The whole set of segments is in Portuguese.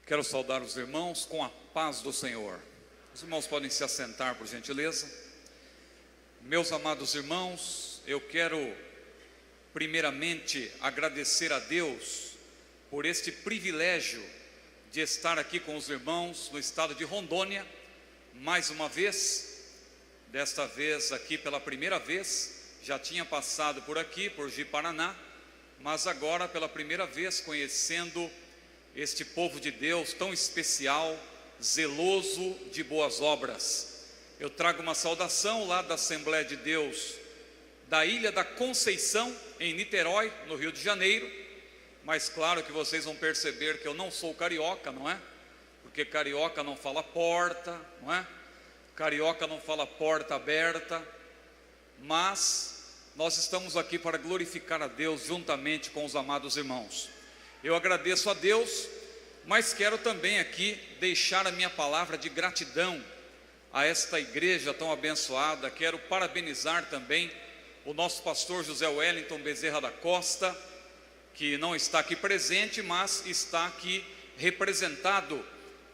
Quero saudar os irmãos com a paz do Senhor. Os irmãos podem se assentar, por gentileza. Meus amados irmãos, eu quero primeiramente agradecer a Deus por este privilégio de estar aqui com os irmãos no estado de Rondônia, mais uma vez. Desta vez aqui pela primeira vez, já tinha passado por aqui, por Ji-Paraná, mas agora pela primeira vez conhecendo este povo de Deus tão especial, zeloso de boas obras. Eu trago uma saudação lá da Assembleia de Deus da Ilha da Conceição, em Niterói, no Rio de Janeiro. Mas claro que vocês vão perceber que eu não sou carioca, não é? Porque carioca não fala porta, não é? Carioca não fala porta aberta. Mas nós estamos aqui para glorificar a Deus juntamente com os amados irmãos. Eu agradeço a Deus, mas quero também aqui deixar a minha palavra de gratidão a esta igreja tão abençoada. Quero parabenizar também o nosso pastor José Wellington Bezerra da Costa, que não está aqui presente, mas está aqui representado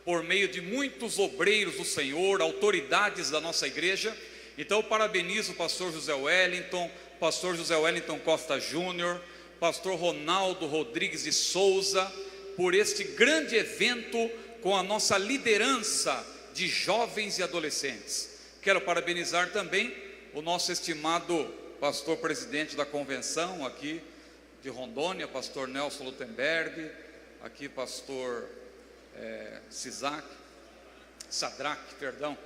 por meio de muitos obreiros do Senhor, autoridades da nossa igreja. Então eu parabenizo o pastor José Wellington Costa Júnior, pastor Ronaldo Rodrigues de Souza, por este grande evento com a nossa liderança de jovens e adolescentes. Quero parabenizar também o nosso estimado pastor presidente da convenção aqui de Rondônia, pastor Nelson Lutemberg, aqui pastor Sadraque, perdão.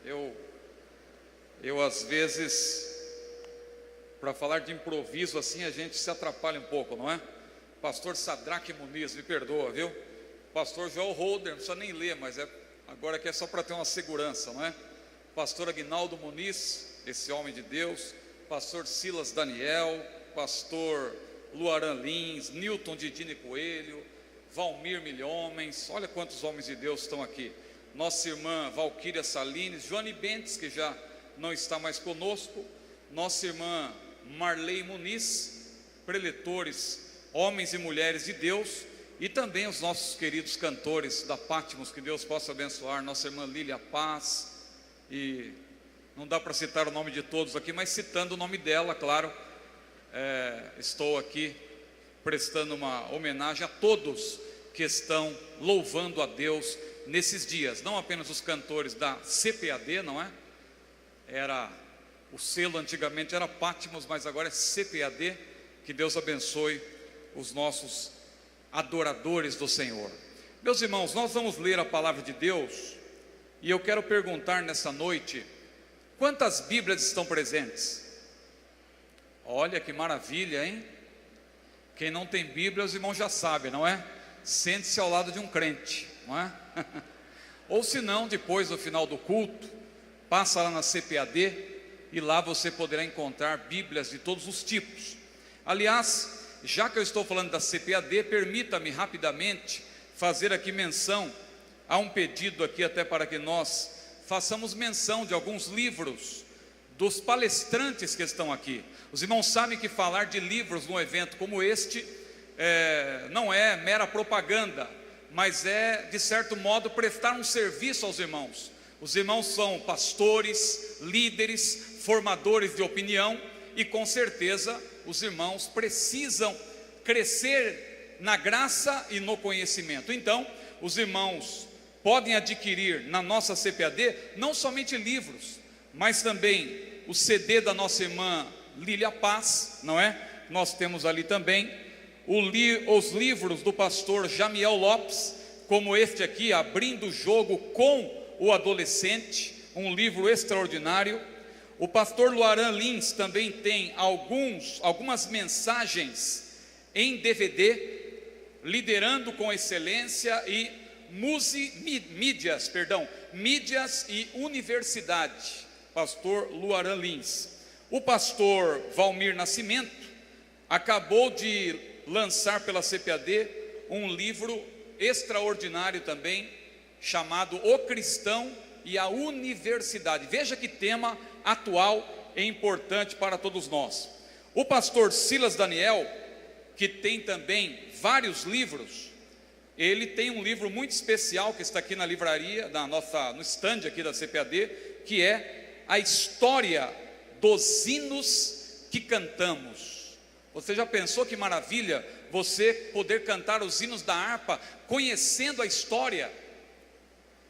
Eu às vezes, para falar de improviso assim, a gente se atrapalha um pouco, não é? Pastor Sadraque Muniz, me perdoa, viu? Pastor Joel Holder, não precisa nem ler, mas agora aqui é só para ter uma segurança, não é? Pastor Aguinaldo Muniz, esse homem de Deus. Pastor Silas Daniel, pastor Luaran Lins, Newton Didine Coelho, Valmir Milhomens. Olha quantos homens de Deus estão aqui. Nossa irmã Valquíria Salines, Joane Bentes, que já não está mais conosco, nossa irmã Marley Muniz, preletores, homens e mulheres de Deus, e também os nossos queridos cantores da Patmos, que Deus possa abençoar, nossa irmã Lília Paz, e não dá para citar o nome de todos aqui, mas citando o nome dela, claro, estou aqui prestando uma homenagem a todos que estão louvando a Deus nesses dias, não apenas os cantores da CPAD, não é? O selo antigamente era Patmos, mas agora é CPAD. Que Deus abençoe os nossos adoradores do Senhor. Meus irmãos, nós vamos ler a palavra de Deus, e eu quero perguntar nessa noite: quantas Bíblias estão presentes? Olha que maravilha, hein? Quem não tem Bíblia, os irmãos já sabem, não é? Sente-se ao lado de um crente, não é? Ou se não, depois do final do culto, passa lá na CPAD, e lá você poderá encontrar Bíblias de todos os tipos. Aliás, já que eu estou falando da CPAD, permita-me rapidamente fazer aqui menção a um pedido aqui, até para que nós façamos menção de alguns livros dos palestrantes que estão aqui. Os irmãos sabem que falar de livros num evento como este não é mera propaganda, mas é, de certo modo, prestar um serviço aos irmãos. Os irmãos são pastores, líderes, formadores de opinião, e com certeza os irmãos precisam crescer na graça e no conhecimento. Então, os irmãos podem adquirir na nossa CPAD não somente livros, mas também o CD da nossa irmã Lília Paz, não é? Nós temos ali também os livros do pastor Jamiel Lopes, como este aqui, Abrindo o Jogo com o Adolescente, um livro extraordinário. O pastor Luaran Lins também tem algumas mensagens em DVD, Liderando com Excelência e Mídias e Universidade, pastor Luaran Lins. O pastor Valmir Nascimento acabou de lançar pela CPAD um livro extraordinário também, chamado O Cristão e a Universidade. Veja que tema atual e importante para todos nós. O pastor Silas Daniel, que tem também vários livros, ele tem um livro muito especial que está aqui na livraria, no stand aqui da CPAD, que é a história dos hinos que cantamos. Você já pensou que maravilha você poder cantar os hinos da harpa, conhecendo a história,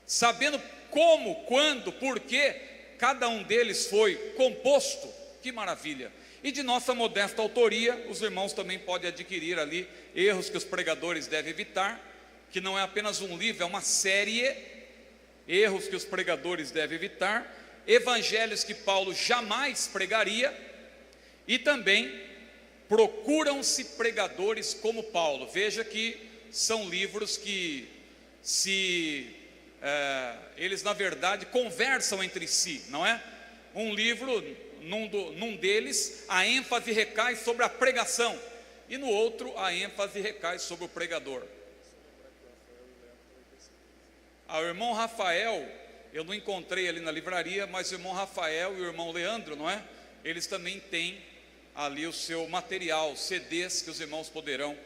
sabendo como, quando, por que cada um deles foi composto? Que maravilha! E de nossa modesta autoria, os irmãos também podem adquirir ali erros que os pregadores devem evitar, que não é apenas um livro, é uma série, erros que os pregadores devem evitar, evangelhos que Paulo jamais pregaria, e também procuram-se pregadores como Paulo. Veja que são livros que eles na verdade conversam entre si, não é? Um livro, num deles, a ênfase recai sobre a pregação, e no outro a ênfase recai sobre o pregador. O irmão Rafael, eu não encontrei ali na livraria, mas o irmão Rafael e o irmão Leandro, não é? Eles também têm ali o seu material, CDs que os irmãos poderão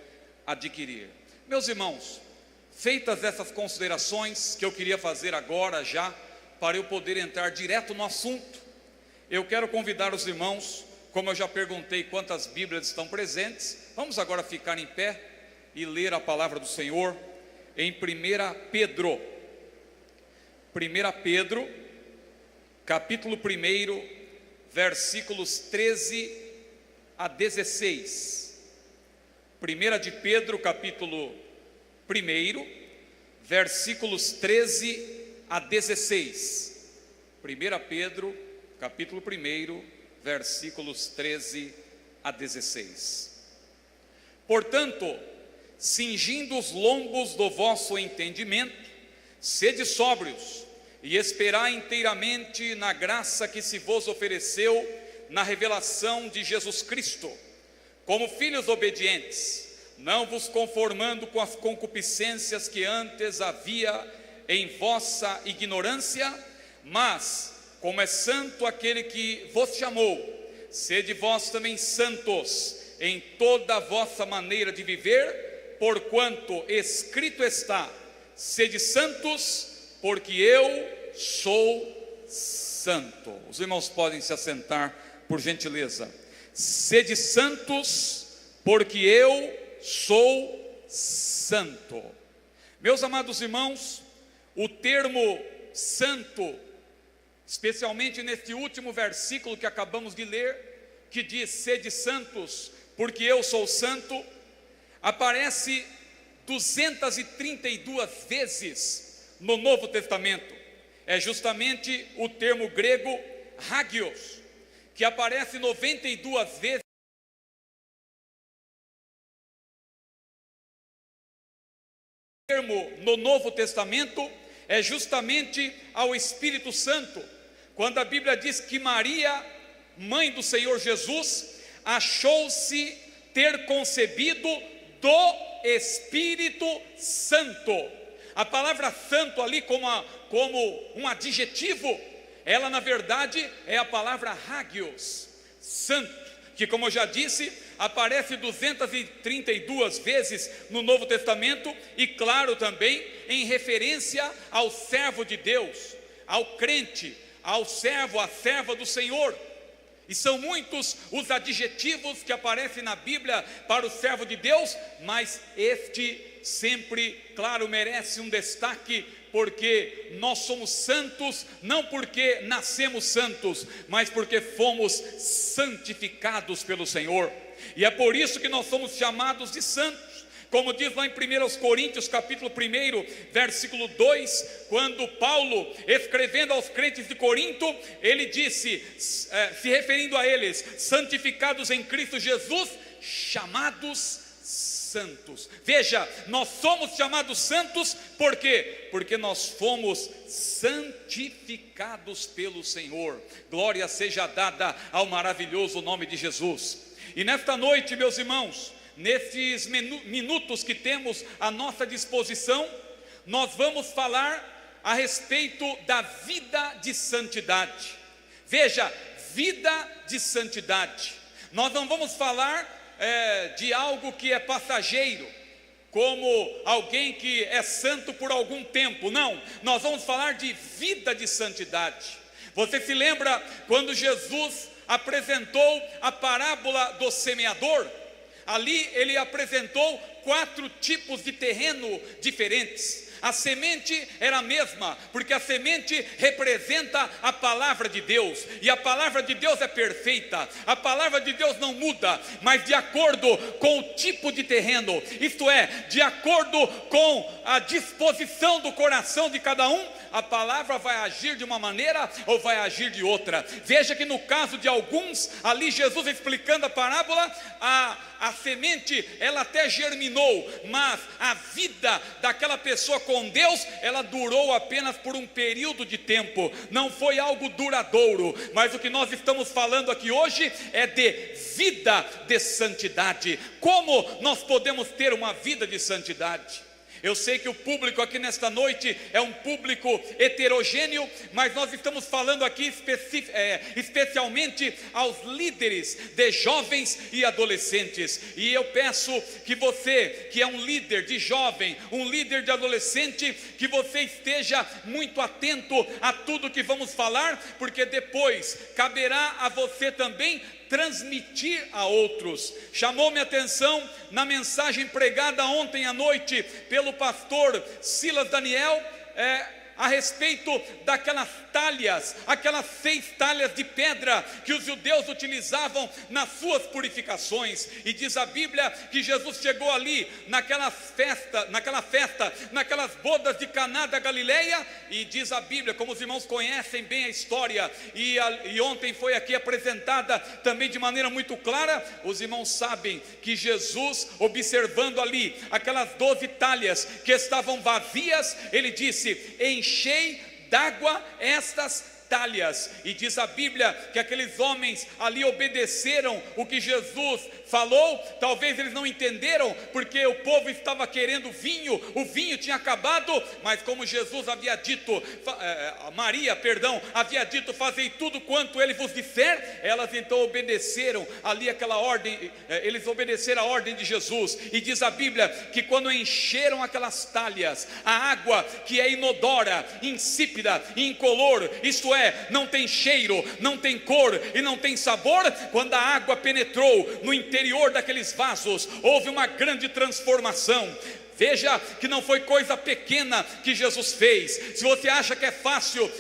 adquirir. Meus irmãos, feitas essas considerações que eu queria fazer agora já, para eu poder entrar direto no assunto, eu quero convidar os irmãos, como eu já perguntei quantas Bíblias estão presentes, vamos agora ficar em pé e ler a palavra do Senhor em 1 Pedro, capítulo 1, versículos 13 a 16. 1 de Pedro, capítulo 1, versículos 13 a 16. 1 Pedro, capítulo 1, versículos 13 a 16. Portanto, cingindo os lombos do vosso entendimento, sede sóbrios, e esperai inteiramente na graça que se vos ofereceu na revelação de Jesus Cristo. Como filhos obedientes, não vos conformando com as concupiscências que antes havia em vossa ignorância, mas, como é santo aquele que vos chamou, sede vós também santos em toda a vossa maneira de viver, porquanto escrito está: sede santos, porque eu sou santo. Os irmãos podem se assentar, por gentileza. Sede santos, porque eu sou santo. Meus amados irmãos, o termo santo, especialmente neste último versículo que acabamos de ler, que diz: sede santos, porque eu sou santo, aparece 232 vezes no Novo Testamento. É justamente o termo grego hagios, que aparece 92 vezes no Novo Testamento, é justamente ao Espírito Santo. Quando a Bíblia diz que Maria, mãe do Senhor Jesus, achou-se ter concebido do Espírito Santo. A palavra santo ali como um adjetivo, ela na verdade é a palavra hagios, santo, que, como eu já disse, aparece 232 vezes no Novo Testamento, e claro também em referência ao servo de Deus, ao crente, ao servo, à serva do Senhor. E são muitos os adjetivos que aparecem na Bíblia para o servo de Deus, mas este sempre, claro, merece um destaque, porque nós somos santos, não porque nascemos santos, mas porque fomos santificados pelo Senhor. E é por isso que nós somos chamados de santos. Como diz lá em 1 Coríntios capítulo 1, versículo 2, quando Paulo, escrevendo aos crentes de Corinto, ele disse, se referindo a eles: santificados em Cristo Jesus, chamados santos. Veja, nós somos chamados santos, por quê? Porque nós fomos santificados pelo Senhor. Glória seja dada ao maravilhoso nome de Jesus. E nesta noite, meus irmãos, nesses minutos que temos à nossa disposição, nós vamos falar a respeito da vida de santidade. Veja, vida de santidade. Nós não vamos falar de algo que é passageiro, como alguém que é santo por algum tempo. Não, nós vamos falar de vida de santidade. Você se lembra quando Jesus apresentou a parábola do semeador? Ali ele apresentou 4 tipos de terreno diferentes. A semente era a mesma, porque a semente representa a palavra de Deus, e a palavra de Deus é perfeita, a palavra de Deus não muda, mas de acordo com o tipo de terreno, isto é, de acordo com a disposição do coração de cada um, a palavra vai agir de uma maneira ou vai agir de outra. Veja que no caso de alguns, ali Jesus explicando a parábola, a semente ela até germinou, mas a vida daquela pessoa com Deus, ela durou apenas por um período de tempo, não foi algo duradouro. Mas o que nós estamos falando aqui hoje é de vida de santidade. Como nós podemos ter uma vida de santidade? Eu sei que o público aqui nesta noite é um público heterogêneo, mas nós estamos falando aqui especialmente aos líderes de jovens e adolescentes. E eu peço que você, que é um líder de jovem, um líder de adolescente, que você esteja muito atento a tudo que vamos falar, porque depois caberá a você também transmitir a outros. Chamou minha atenção na mensagem pregada ontem à noite pelo pastor Silas Daniel, a respeito daquelas talhas, aquelas 6 talhas de pedra que os judeus utilizavam nas suas purificações. E diz a Bíblia que Jesus chegou ali naquela festa, naquelas bodas de Caná da Galileia, e diz a Bíblia, como os irmãos conhecem bem a história, e ontem foi aqui apresentada também de maneira muito clara, os irmãos sabem que Jesus, observando ali aquelas 12 talhas que estavam vazias, ele disse: enchei d'água estas talhas. E diz a Bíblia que aqueles homens ali obedeceram o que Jesus falou. Talvez eles não entenderam, porque o povo estava querendo vinho, o vinho tinha acabado, mas como Jesus havia dito, Maria havia dito: fazei tudo quanto ele vos disser, elas então obedeceram ali aquela ordem, eles obedeceram a ordem de Jesus. E diz a Bíblia que quando encheram aquelas talhas, a água que é inodora, insípida, incolor, isto é, não tem cheiro, não tem cor e não tem sabor, quando a água penetrou no interior daqueles vasos, houve uma grande transformação. Veja que não foi coisa pequena que Jesus fez. Se você acha que é fácil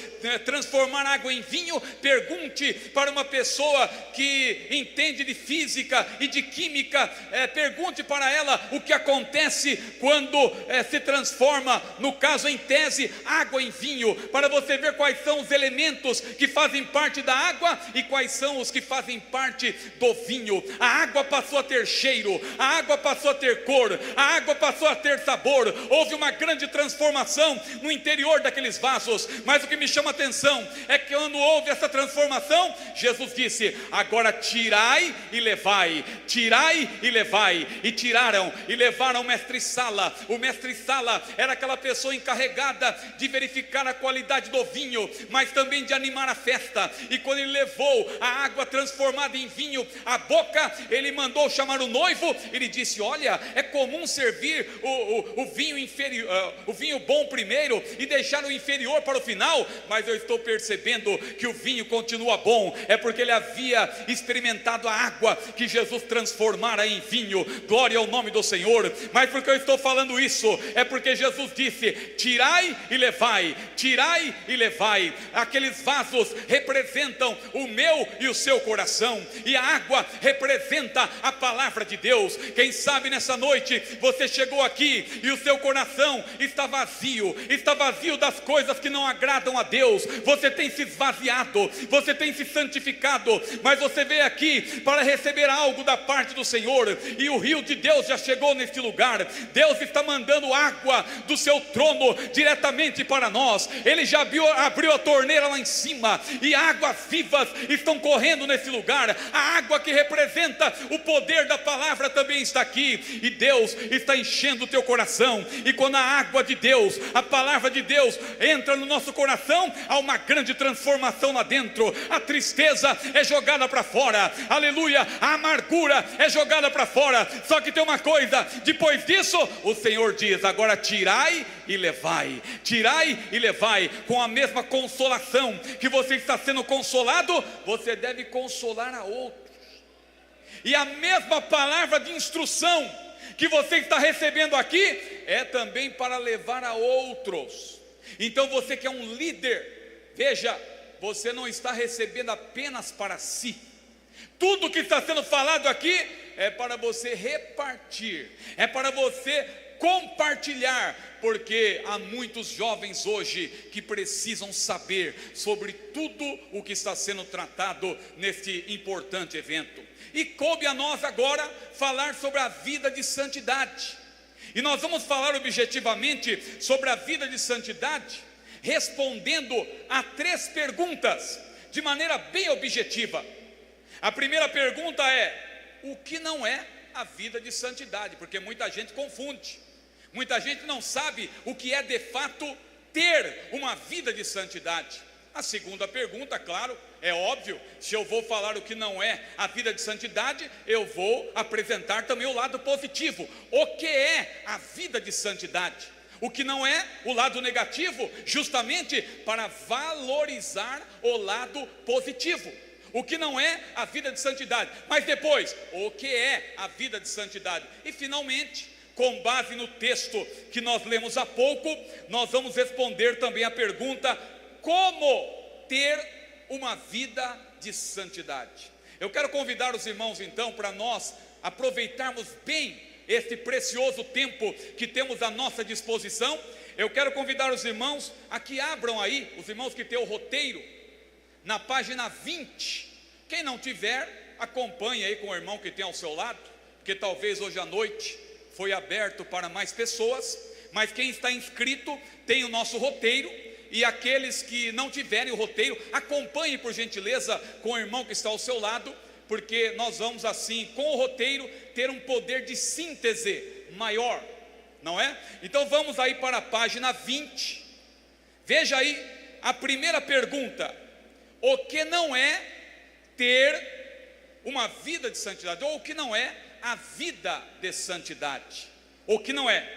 transformar água em vinho, pergunte para uma pessoa que entende de física e de química, pergunte para ela o que acontece quando se transforma, no caso em tese, água em vinho, para você ver quais são os elementos que fazem parte da água e quais são os que fazem parte do vinho. A água passou a ter cheiro, a água passou a ter cor, a água passou a ter sabor, houve uma grande transformação no interior daqueles vasos. Mas o que me chama a atenção é que quando houve essa transformação, Jesus disse: agora tirai e levai, tirai e levai. E tiraram e levaram o mestre-sala. O mestre-sala era aquela pessoa encarregada de verificar a qualidade do vinho, mas também de animar a festa. E quando ele levou a água transformada em vinho à boca, ele mandou chamar o noivo. Ele disse: olha, é comum servir o vinho inferior, o vinho bom primeiro e deixar o inferior para o final, mas eu estou percebendo que o vinho continua bom, é porque ele havia experimentado a água que Jesus transformara em vinho. Glória ao nome do Senhor. Mas por que eu estou falando isso? É porque Jesus disse: tirai e levai, tirai e levai. Aqueles vasos representam o meu e o seu coração, e a água representa a palavra de Deus. Quem sabe nessa noite você chegou aqui e o seu coração está vazio das coisas que não agradam a Deus. Você tem se esvaziado, você tem se santificado, mas você veio aqui para receber algo da parte do Senhor, e o rio de Deus já chegou neste lugar. Deus está mandando água do seu trono diretamente para nós. Ele já abriu a torneira lá em cima, e águas vivas estão correndo nesse lugar. A água que representa o poder poder da palavra também está aqui, e Deus está enchendo o teu coração. E quando a água de Deus, a palavra de Deus entra no nosso coração, há uma grande transformação lá dentro. A tristeza é jogada para fora, aleluia, a amargura é jogada para fora. Só que tem uma coisa, depois disso o Senhor diz: agora tirai e levai, tirai e levai. Com a mesma consolação que você está sendo consolado, você deve consolar a outros. E a mesma palavra de instrução que você está recebendo aqui é também para levar a outros. Então você que é um líder, veja, você não está recebendo apenas para si. Tudo que está sendo falado aqui é para você repartir, é para você compartilhar, porque há muitos jovens hoje que precisam saber sobre tudo o que está sendo tratado neste importante evento. E coube a nós agora falar sobre a vida de santidade. E nós vamos falar objetivamente sobre a vida de santidade, respondendo a 3 perguntas, de maneira bem objetiva. A primeira pergunta é: o que não é a vida de santidade? Porque muita gente confunde, muita gente não sabe o que é de fato ter uma vida de santidade. A segunda pergunta, claro, é óbvio, se eu vou falar o que não é a vida de santidade, eu vou apresentar também o lado positivo. O que é a vida de santidade? O que não é o lado negativo, justamente para valorizar o lado positivo. O que não é a vida de santidade, mas depois, o que é a vida de santidade? E finalmente, com base no texto que nós lemos há pouco, nós vamos responder também a pergunta: como ter uma vida de santidade? Eu quero convidar os irmãos então para nós aproveitarmos bem este precioso tempo que temos à nossa disposição. Eu quero convidar os irmãos a que abram aí, os irmãos que têm o roteiro, na página 20. Quem não tiver, acompanhe aí com o irmão que tem ao seu lado, porque talvez hoje à noite foi aberto para mais pessoas, mas quem está inscrito tem o nosso roteiro. E aqueles que não tiverem o roteiro, acompanhe por gentileza com o irmão que está ao seu lado, porque nós vamos assim, com o roteiro, ter um poder de síntese maior, não é? Então vamos aí para a página 20. Veja aí a primeira pergunta: o que não é ter uma vida de santidade? Ou o que não é a vida de santidade? O que não é?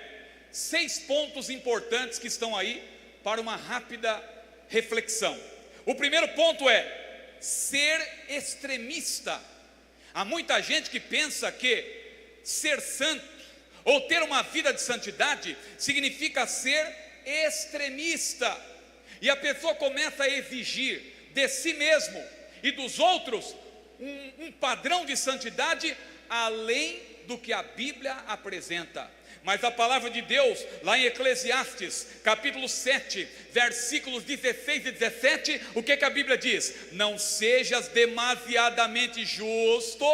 6 pontos importantes que estão aí para uma rápida reflexão. O primeiro ponto é ser extremista. Há muita gente que pensa que ser santo ou ter uma vida de santidade significa ser extremista, e a pessoa começa a exigir de si mesmo e dos outros um padrão de santidade além do que a Bíblia apresenta. Mas a palavra de Deus, lá em Eclesiastes, capítulo 7, versículos 16 e 17, o que a Bíblia diz? Não sejas demasiadamente justo,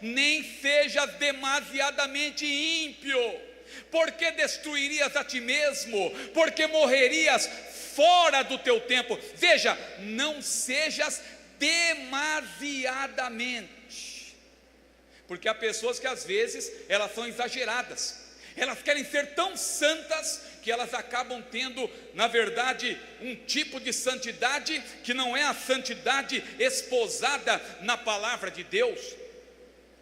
nem sejas demasiadamente ímpio, porque destruirias a ti mesmo, porque morrerias fora do teu tempo. Veja, não sejas demasiadamente, porque há pessoas que às vezes elas são exageradas. Elas querem ser tão santas que elas acabam tendo, na verdade, um tipo de santidade que não é a santidade esposada na palavra de Deus.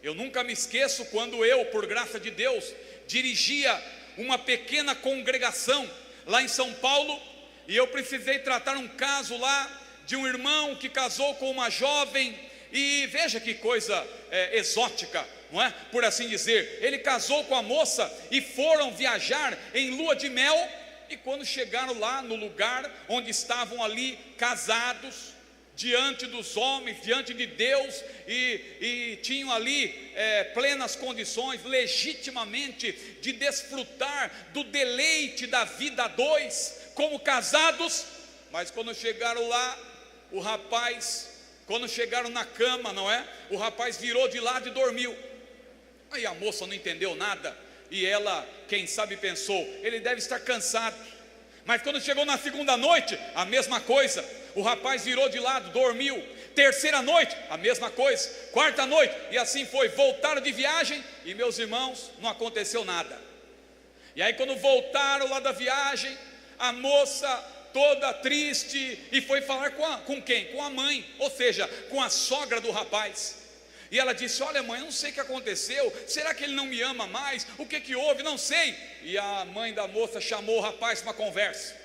Eu nunca me esqueço quando eu, por graça de Deus, dirigia uma pequena congregação lá em São Paulo, e eu precisei tratar um caso lá de um irmão que casou com uma jovem, e veja que coisa exótica, não é? Por assim dizer, ele casou com a moça e foram viajar em lua de mel, e quando chegaram lá no lugar onde estavam ali casados, diante dos homens, diante de Deus, e tinham ali plenas condições, legitimamente, de desfrutar do deleite da vida a dois, como casados. Mas quando chegaram lá, o rapaz, quando chegaram na cama, não é? O rapaz virou de lado e dormiu. Aí a moça não entendeu nada, e ela, quem sabe, pensou, ele deve estar cansado. Mas quando chegou na segunda noite, a mesma coisa. o rapaz virou de lado, dormiu. Terceira noite, a mesma coisa. Quarta noite, e assim foi. Voltaram de viagem e, meus irmãos, não aconteceu nada. E aí quando voltaram lá da viagem, a moça toda triste, e foi falar com quem? Com a mãe, ou seja, com a sogra do rapaz. E ela disse: olha mãe, eu não sei o que aconteceu, será que ele não me ama mais? O que houve? Não sei. E a mãe da moça chamou o rapaz para uma conversa,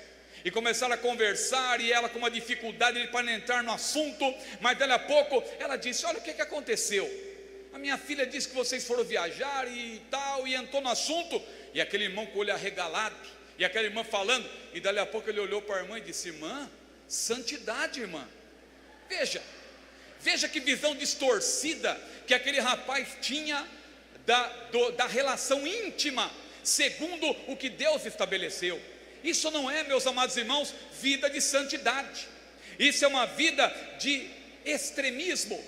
e começaram a conversar, e ela com uma dificuldade para entrar no assunto, mas dali a pouco ela disse: olha, o que aconteceu? A minha filha disse que vocês foram viajar e tal, e entrou no assunto, e aquele irmão com o olho arregalado, e aquela irmã falando, e dali a pouco ele olhou para a irmã e disse: irmã, santidade, irmã. Veja que visão distorcida que aquele rapaz tinha da relação íntima, segundo o que Deus estabeleceu. Isso não é, meus amados irmãos, vida de santidade. Isso é uma vida de extremismo.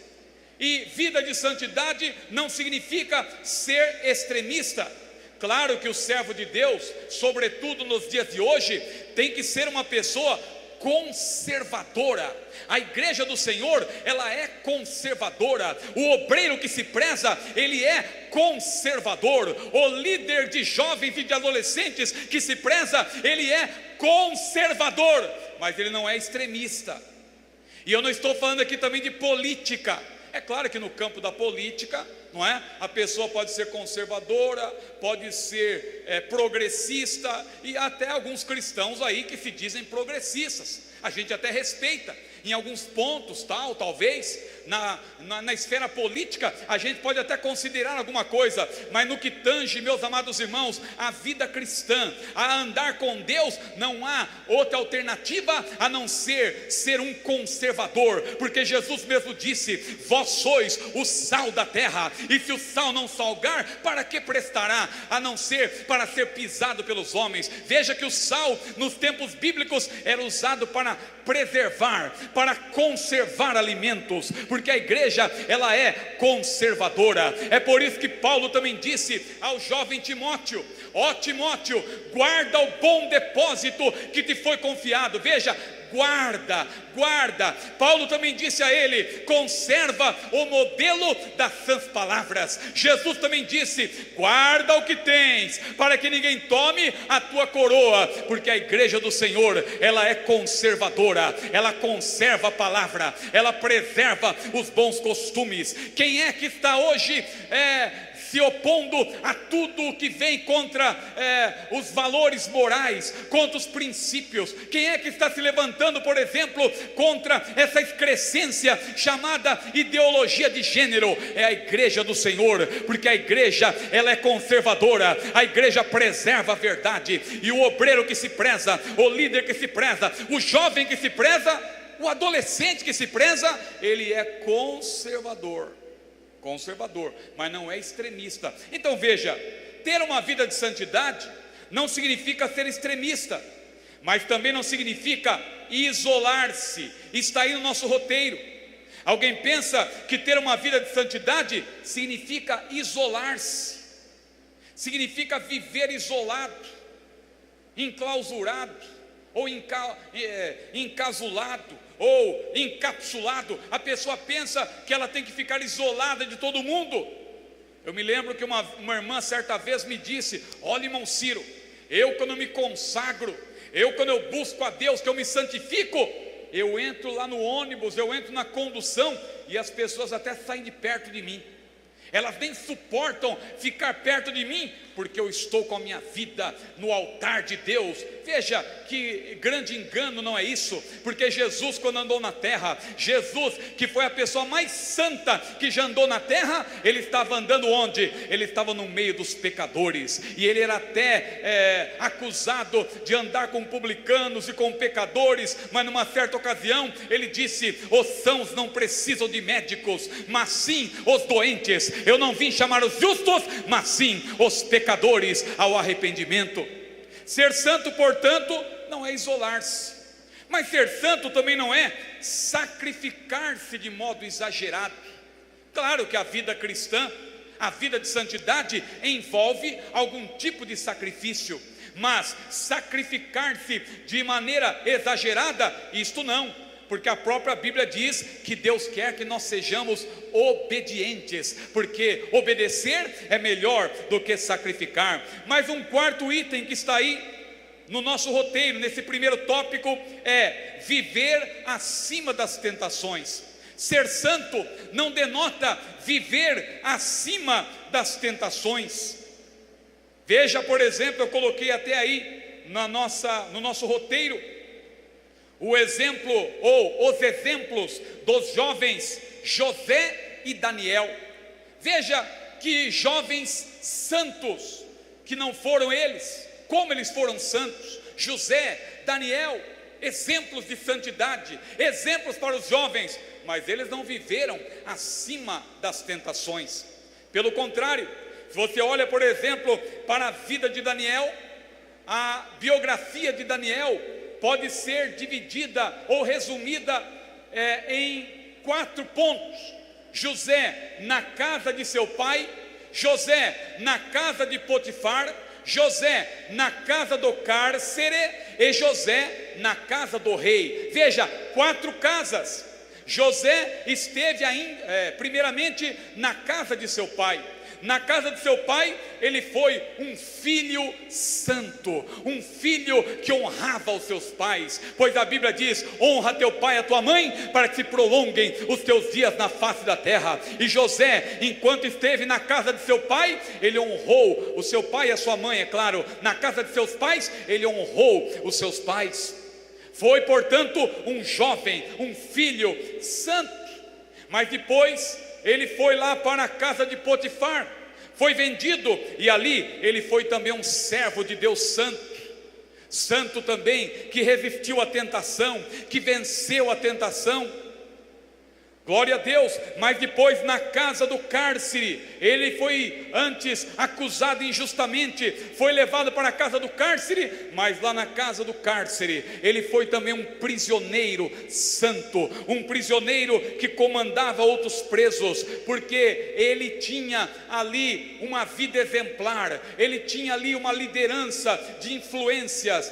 E vida de santidade não significa ser extremista. Claro que o servo de Deus, sobretudo nos dias de hoje, tem que ser uma pessoa conservadora. A igreja do Senhor, ela é conservadora. O obreiro que se preza, ele é conservador. O líder de jovens e de adolescentes que se preza, ele é conservador, mas ele não é extremista. E eu não estou falando aqui também de política. É claro que no campo da política, não é? A pessoa pode ser conservadora, pode ser progressista, e até alguns cristãos aí que se dizem progressistas, a gente até respeita em alguns pontos, talvez na esfera política a gente pode até considerar alguma coisa, mas no que tange, meus amados irmãos, a vida cristã, a andar com Deus, não há outra alternativa a não ser um conservador, porque Jesus mesmo disse: vós sois o sal da terra, e se o sal não salgar, para que prestará, a não ser para ser pisado pelos homens? Veja que o sal nos tempos bíblicos era usado para preservar, para conservar alimentos, porque a igreja, ela é conservadora. É por isso que Paulo também disse ao jovem Timóteo: ó Timóteo, guarda o bom depósito que te foi confiado. Veja, guarda. Paulo também disse a ele: conserva o modelo das sãs palavras. Jesus também disse: guarda o que tens, para que ninguém tome a tua coroa, porque a igreja do Senhor, ela é conservadora, ela conserva a palavra, ela preserva os bons costumes. Quem é que está hoje se opondo a tudo que vem contra os valores morais, contra os princípios? Quem é que está se levantando, por exemplo, contra essa excrescência chamada ideologia de gênero? É a igreja do Senhor, porque a igreja, ela é conservadora, a igreja preserva a verdade, e o obreiro que se preza, o líder que se preza, o jovem que se preza, o adolescente que se preza, ele é conservador, mas não é extremista. Então veja, ter uma vida de santidade não significa ser extremista, mas também não significa isolar-se. Está aí no nosso roteiro. Alguém pensa que ter uma vida de santidade significa isolar-se, significa viver isolado, enclausurado, ou encasulado, ou encapsulado. A pessoa pensa que ela tem que ficar isolada de todo mundo. Eu me lembro que uma irmã certa vez me disse: olha, irmão Ciro, eu quando me consagro, quando eu busco a Deus, que eu me santifico, eu entro lá no ônibus, eu entro na condução, e as pessoas até saem de perto de mim. Elas nem suportam ficar perto de mim, porque eu estou com a minha vida no altar de Deus. Veja que grande engano, não é isso? Porque Jesus, quando andou na terra, Jesus, que foi a pessoa mais santa que já andou na terra, ele estava andando onde? Ele estava no meio dos pecadores, e ele era até acusado de andar com publicanos e com pecadores, mas numa certa ocasião ele disse: os sãos não precisam de médicos, mas sim os doentes. Eu não vim chamar os justos, mas sim os pecadores ao arrependimento. Ser santo, portanto, não é isolar-se, mas ser santo também não é sacrificar-se de modo exagerado. Claro que a vida cristã, a vida de santidade, envolve algum tipo de sacrifício, mas sacrificar-se de maneira exagerada, isto não. porque a própria Bíblia diz que Deus quer que nós sejamos obedientes, porque obedecer é melhor do que sacrificar. Mas um quarto item que está aí no nosso roteiro, nesse primeiro tópico, é viver acima das tentações. Ser santo não denota viver acima das tentações. Veja, por exemplo, eu coloquei até aí no nosso roteiro o exemplo, ou os exemplos dos jovens José e Daniel. Veja que jovens santos, que não foram eles, como eles foram santos. José, Daniel, exemplos de santidade, exemplos para os jovens, mas eles não viveram acima das tentações. Pelo contrário, se você olha, por exemplo, para a vida de Daniel, a biografia de Daniel pode ser dividida ou resumida em 4 pontos. José na casa de seu pai, José na casa de Potifar, José na casa do cárcere e José na casa do rei. Veja, 4 casas. José esteve primeiramente na casa de seu pai. Na casa de seu pai, ele foi um filho santo, um filho que honrava os seus pais, pois a Bíblia diz: honra teu pai e a tua mãe, para que se prolonguem os teus dias na face da terra. E José, enquanto esteve na casa de seu pai, ele honrou o seu pai e a sua mãe, é claro. Na casa de seus pais, ele honrou os seus pais. Foi, portanto, um jovem, um filho santo. Mas depois ele foi lá para a casa de Potifar, foi vendido, e ali ele foi também um servo de Deus santo. Santo também, que resistiu à tentação, que venceu a tentação. Glória a Deus. Mas depois na casa do cárcere, ele foi antes acusado injustamente, foi levado para a casa do cárcere, mas lá na casa do cárcere, ele foi também um prisioneiro santo, um prisioneiro que comandava outros presos, porque ele tinha ali uma vida exemplar, ele tinha ali uma liderança de influência,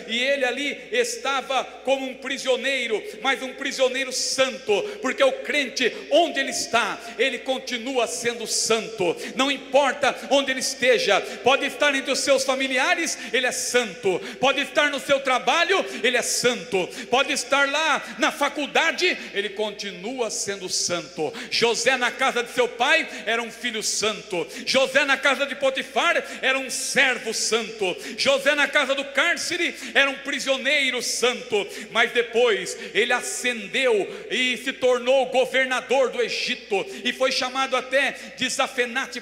e ele ali estava como um prisioneiro, mas um prisioneiro santo, porque o crente, onde ele está, ele continua sendo santo. Não importa onde ele esteja, pode estar entre os seus familiares, ele é santo. Pode estar no seu trabalho, ele é santo. Pode estar lá na faculdade, ele continua sendo santo. José na casa de seu pai era um filho santo. José na casa de Potifar era um servo santo. José na casa do cárcere era um prisioneiro santo. Mas depois ele ascendeu e se tornou governador do Egito, e foi chamado até de Zafenate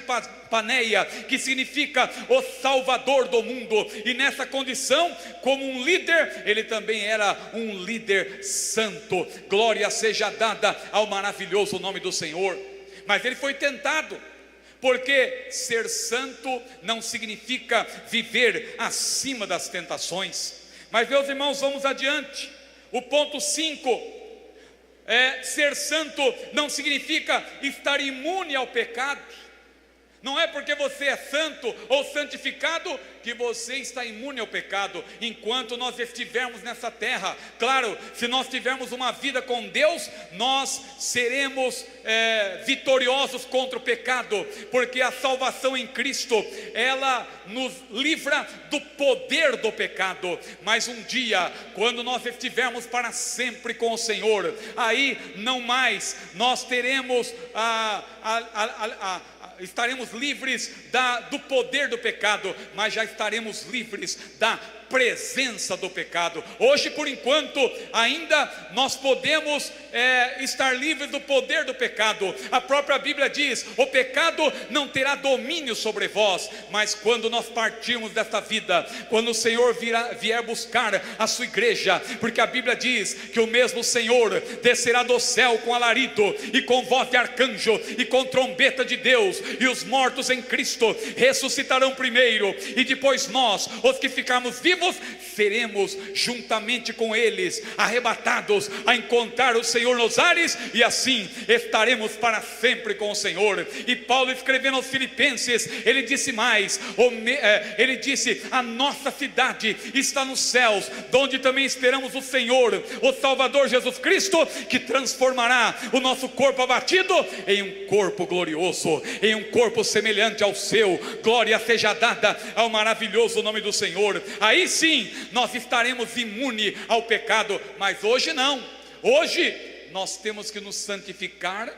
Paneia, que significa o salvador do mundo. E nessa condição, como um líder, ele também era um líder santo. Glória seja dada ao maravilhoso nome do Senhor. Mas ele foi tentado, porque ser santo não significa viver acima das tentações. Mas meus irmãos, vamos adiante. O ponto 5: ser santo não significa estar imune ao pecado. Não é porque você é santo ou santificado que você está imune ao pecado. Enquanto nós estivermos nessa terra, claro, se nós tivermos uma vida com Deus, nós seremos vitoriosos contra o pecado, porque a salvação em Cristo, ela nos livra do poder do pecado. Mas um dia, quando nós estivermos para sempre com o Senhor, aí não mais nós teremos estaremos livres do poder do pecado, mas já estaremos livres da presença do pecado. Hoje, por enquanto, ainda nós podemos estar livres do poder do pecado. A própria Bíblia diz: o pecado não terá domínio sobre vós. Mas quando nós partirmos desta vida, quando o Senhor vier buscar a sua igreja, porque a Bíblia diz que o mesmo Senhor descerá do céu com alarido, e com voz de arcanjo, e com trombeta de Deus, e os mortos em Cristo ressuscitarão primeiro, e depois nós, os que ficarmos vivos, vivos, seremos juntamente com eles arrebatados a encontrar o Senhor nos ares, e assim estaremos para sempre com o Senhor. E Paulo, escrevendo aos Filipenses, ele disse mais, ele disse: a nossa cidade está nos céus, donde também esperamos o Senhor, o Salvador Jesus Cristo, que transformará o nosso corpo abatido em um corpo glorioso, em um corpo semelhante ao seu. Glória seja dada ao maravilhoso nome do Senhor. Aí sim nós estaremos imunes ao pecado, mas hoje não. Hoje nós temos que nos santificar,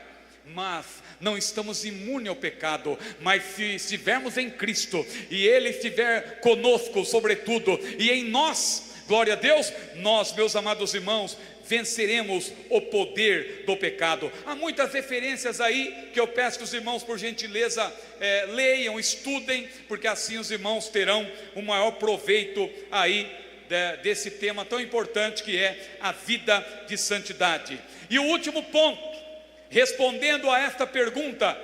mas não estamos imunes ao pecado. Mas se estivermos em Cristo, e Ele estiver conosco sobretudo, e em nós, glória a Deus, nós, meus amados irmãos, venceremos o poder do pecado. Há muitas referências aí que eu peço que os irmãos, por gentileza, leiam, estudem, porque assim os irmãos terão o maior proveito aí desse tema tão importante que é a vida de santidade. E o último ponto, respondendo a esta pergunta,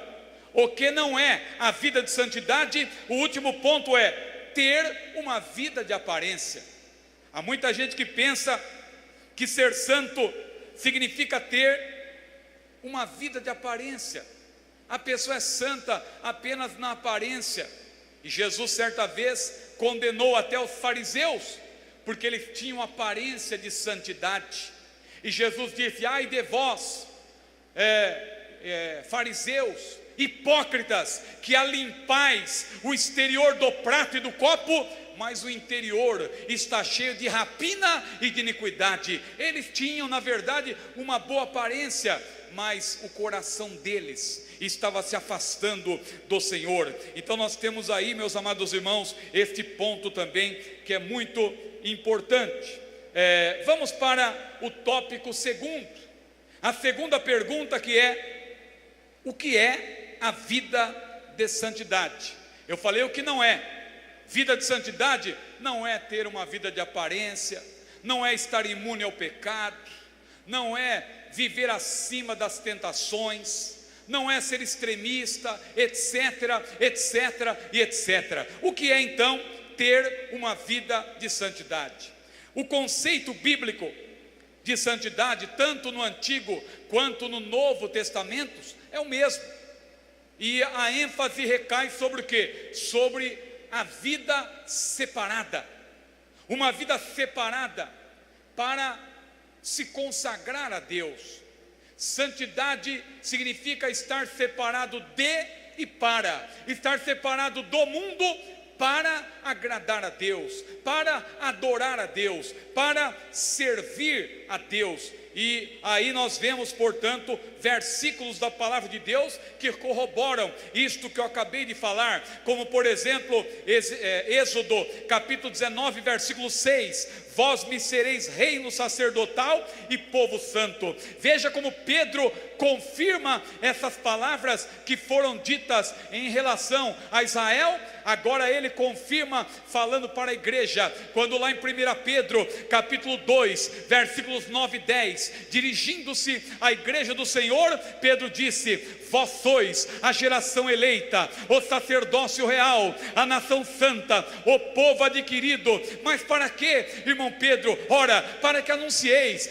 o que não é a vida de santidade, o último ponto é ter uma vida de aparência. Há muita gente que pensa que ser santo significa ter uma vida de aparência. A pessoa é santa apenas na aparência. E Jesus certa vez condenou até os fariseus, porque eles tinham aparência de santidade. E Jesus disse: ai de vós, fariseus, hipócritas, que alimpais o exterior do prato e do copo, mas o interior está cheio de rapina e de iniquidade. Eles tinham, na verdade, uma boa aparência, mas o coração deles estava se afastando do Senhor. Então nós temos aí, meus amados irmãos, este ponto também que é muito importante. Vamos para o tópico segundo. A segunda pergunta, que é: o que é a vida de santidade? Eu falei o que não é. Vida de santidade não é ter uma vida de aparência, não é estar imune ao pecado, não é viver acima das tentações, não é ser extremista, etc, etc e etc. O que é então ter uma vida de santidade? O conceito bíblico de santidade, tanto no Antigo quanto no Novo Testamento, é o mesmo. E a ênfase recai sobre o quê? Sobre a vida separada. Uma vida separada para se consagrar a Deus. Santidade significa estar separado de e para. Estar separado do mundo para agradar a Deus, para adorar a Deus, para servir a Deus. E aí nós vemos, portanto, versículos da palavra de Deus que corroboram isto que eu acabei de falar, como por exemplo, Êxodo capítulo 19, versículo 6: vós me sereis reino sacerdotal e povo santo. Veja como Pedro confirma essas palavras que foram ditas em relação a Israel. Agora ele confirma falando para a igreja, quando lá em 1 Pedro capítulo 2, versículos 9 e 10, dirigindo-se à igreja do Senhor, Pedro disse: vós sois a geração eleita, o sacerdócio real, a nação santa, o povo adquirido. Mas para quê, irmão Pedro? Ora, para que anuncieis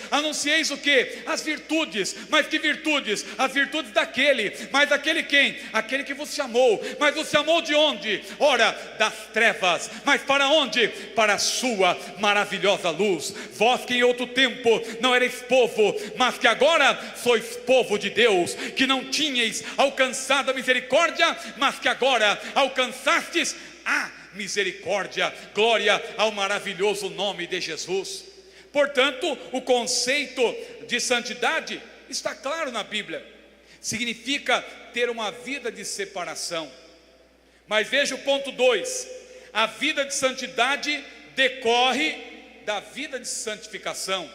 o quê? As virtudes. Mas que virtudes? As virtudes daquele. Mas daquele quem? Aquele que vos chamou. Mas vos chamou de onde? Ora, das trevas. Mas para onde? Para a sua maravilhosa luz. Vós que em outro tempo não erais povo, mas que agora sois povo de Deus, que não tinhais alcançado a misericórdia, mas que agora alcançastes a misericórdia. Glória ao maravilhoso nome de Jesus. Portanto, o conceito de santidade está claro na Bíblia. Significa ter uma vida de separação. Mas veja o ponto 2: a vida de santidade decorre da vida de santificação.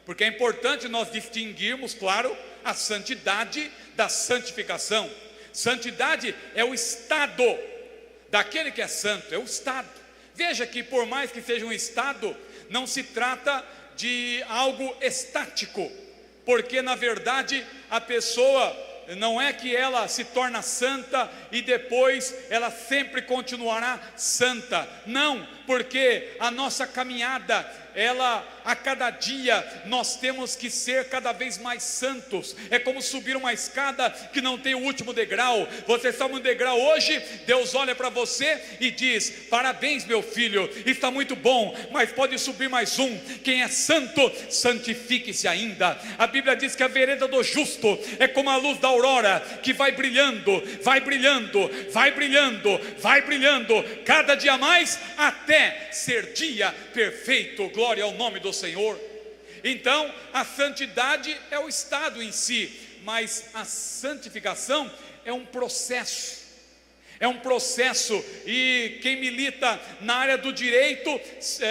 Porque é importante nós distinguirmos, claro, a santidade da santificação. Santidade é o estado daquele que é santo, é o estado. Veja que por mais que seja um estado, não se trata de algo estático, porque na verdade a pessoa não é que ela se torna santa e depois ela sempre continuará santa. Não, porque a nossa caminhada, a cada dia nós temos que ser cada vez mais santos. É como subir uma escada que não tem o último degrau. Você está no degrau hoje, Deus olha para você e diz: parabéns, meu filho, está muito bom, mas pode subir mais um. Quem é santo, santifique-se ainda. A Bíblia diz que a vereda do justo é como a luz da aurora, que vai brilhando, vai brilhando, vai brilhando, vai brilhando, cada dia mais, até ser dia perfeito. Glória ao nome do Senhor. Então, a santidade é o estado em si, mas a santificação é um processo. É um processo, e quem milita na área do direito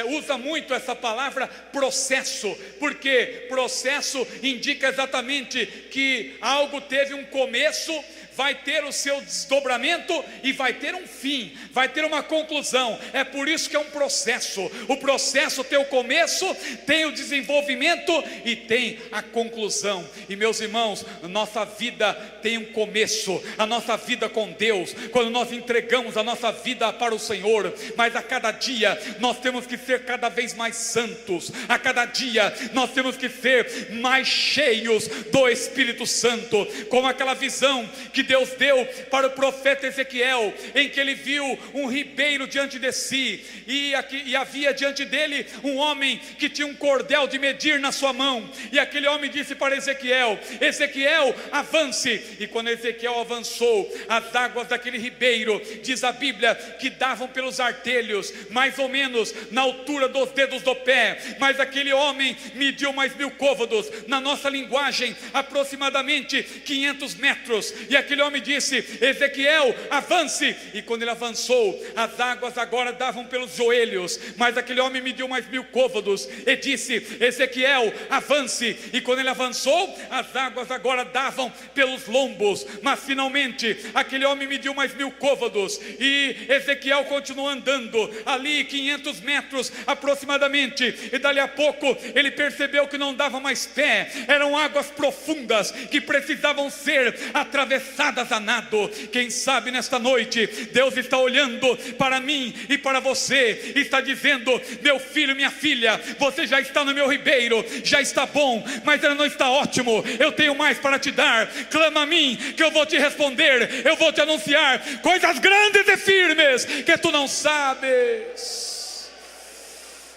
usa muito essa palavra processo, porque processo indica exatamente que algo teve um começo, vai ter o seu desdobramento e vai ter um fim, vai ter uma conclusão. É por isso que é um processo. O processo tem o começo, tem o desenvolvimento e tem a conclusão. E meus irmãos, nossa vida tem um começo, a nossa vida com Deus, quando nós entregamos a nossa vida para o Senhor. Mas a cada dia nós temos que ser cada vez mais santos, a cada dia nós temos que ser mais cheios do Espírito Santo, como aquela visão que Deus deu para o profeta Ezequiel, em que ele viu um ribeiro diante de si, e havia diante dele um homem que tinha um cordel de medir na sua mão, e aquele homem disse para Ezequiel: Ezequiel, avance. E quando Ezequiel avançou, as águas daquele ribeiro, diz a Bíblia, que davam pelos artelhos, mais ou menos na altura dos dedos do pé. Mas aquele homem mediu mais 1000 côvados, na nossa linguagem aproximadamente 500 metros, e aquele homem disse: Ezequiel, avance. E quando ele avançou, as águas agora davam pelos joelhos, mas aquele homem mediu mais 1000 côvados e disse: Ezequiel, avance. E quando ele avançou, as águas agora davam pelos lombos, mas finalmente aquele homem mediu mais 1000 côvados, e Ezequiel continuou andando ali 500 metros aproximadamente, e dali a pouco ele percebeu que não dava mais pé, eram águas profundas que precisavam ser atravessadas a nado. Quem sabe nesta noite Deus está olhando para mim e para você, e está dizendo: meu filho, minha filha, você já está no meu ribeiro, já está bom, mas ainda não está ótimo. Eu tenho mais para te dar. Clama a mim que eu vou te responder, eu vou te anunciar coisas grandes e firmes que tu não sabes.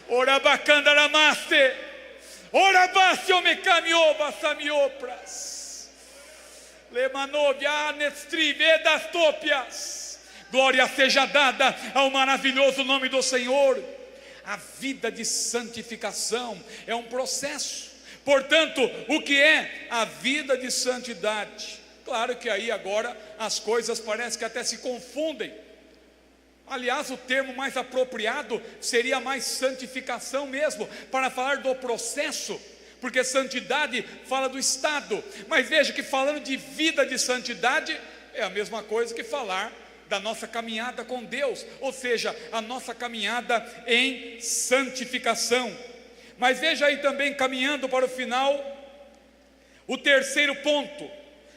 Ora bacandaramaste, ora basio me camioba samiopras, lemanobia nestrive das tópias. Glória seja dada ao maravilhoso nome do Senhor. A vida de santificação é um processo. Portanto, o que é a vida de santidade? Claro que aí agora as coisas parecem que até se confundem. Aliás, o termo mais apropriado seria mais santificação mesmo, para falar do processo, porque santidade fala do estado. Mas veja que falando de vida de santidade é a mesma coisa que falar da nossa caminhada com Deus, ou seja, a nossa caminhada em santificação. Mas veja aí também, caminhando para o final, o terceiro ponto: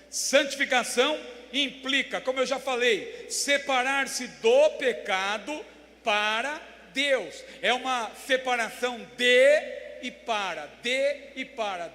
santificação implica, como eu já falei, separar-se do pecado para Deus. É uma separação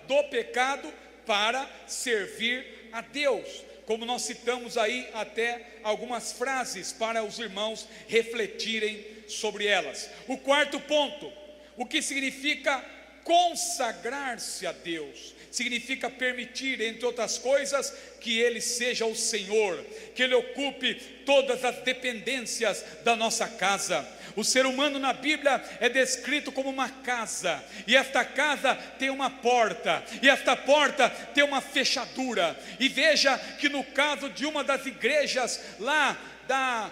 do pecado para servir a Deus, como nós citamos aí até algumas frases para os irmãos refletirem sobre elas. O quarto ponto: o que significa consagrar-se a Deus? Significa permitir, entre outras coisas, que Ele seja o Senhor, que Ele ocupe todas as dependências da nossa casa. O ser humano na Bíblia é descrito como uma casa, e esta casa tem uma porta, e esta porta tem uma fechadura. E veja que no caso de uma das igrejas lá da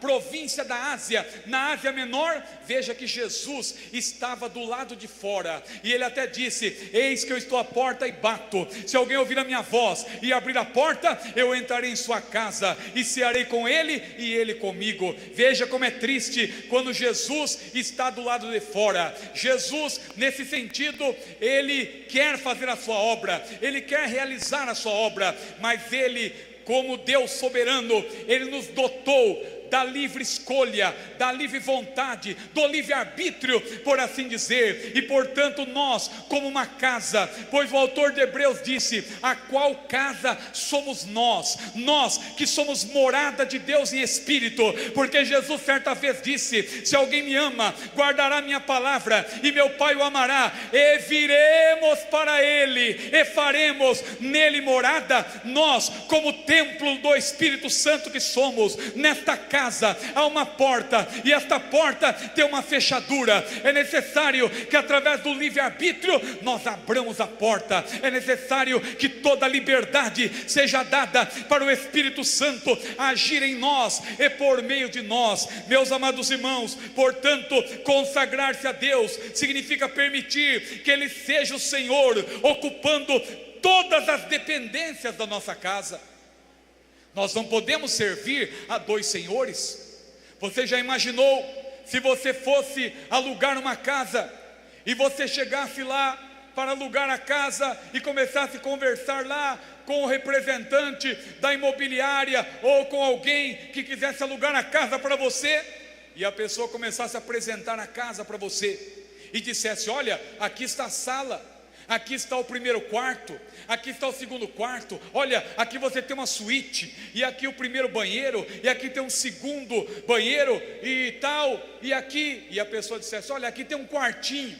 província da Ásia, na Ásia Menor, veja que Jesus estava do lado de fora, e ele até disse: eis que eu estou à porta e bato, se alguém ouvir a minha voz e abrir a porta, eu entrarei em sua casa e cearei com ele e ele comigo. Veja como é triste quando Jesus está do lado de fora. Jesus, nesse sentido, ele quer fazer a sua obra, ele quer realizar a sua obra, mas ele, como Deus soberano, Ele nos dotou da livre escolha, da livre vontade, do livre-arbítrio, por assim dizer. E portanto nós, como uma casa, pois o autor de Hebreus disse: a qual casa somos nós que somos morada de Deus em espírito, porque Jesus certa vez disse: se alguém me ama, guardará minha palavra, e meu Pai o amará, e viremos para ele, e faremos nele morada. Nós, como templo do Espírito Santo que somos, nesta casa há uma porta, e esta porta tem uma fechadura. É necessário que através do livre-arbítrio nós abramos a porta. É necessário que toda liberdade seja dada para o Espírito Santo agir em nós e por meio de nós. Meus amados irmãos, portanto, consagrar-se a Deus significa permitir que Ele seja o Senhor, ocupando todas as dependências da nossa casa. Nós não podemos servir a dois senhores. Você já imaginou se você fosse alugar uma casa e você chegasse lá para alugar a casa e começasse a conversar lá com o representante da imobiliária ou com alguém que quisesse alugar a casa para você, e a pessoa começasse a apresentar a casa para você e dissesse: olha, aqui está a sala, aqui está o primeiro quarto, aqui está o segundo quarto, olha, aqui você tem uma suíte, e aqui o primeiro banheiro, e aqui tem um segundo banheiro e tal, e aqui, e a pessoa dissesse: olha, aqui tem um quartinho,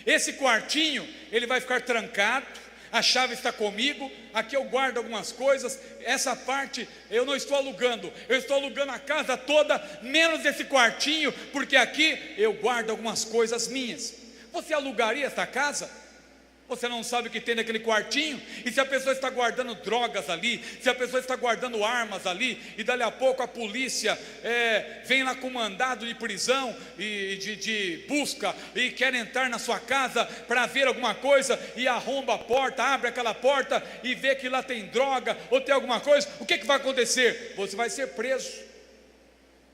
esse quartinho ele vai ficar trancado, a chave está comigo, aqui eu guardo algumas coisas, essa parte eu não estou alugando, eu estou alugando a casa toda, menos esse quartinho, porque aqui eu guardo algumas coisas minhas. Você alugaria essa casa? Você não sabe o que tem naquele quartinho? E se a pessoa está guardando drogas ali, se a pessoa está guardando armas ali, e dali a pouco a polícia vem lá com mandado de prisão e de busca, e quer entrar na sua casa para ver alguma coisa, e arromba a porta, abre aquela porta e vê que lá tem droga ou tem alguma coisa, o que vai acontecer? Você vai ser preso,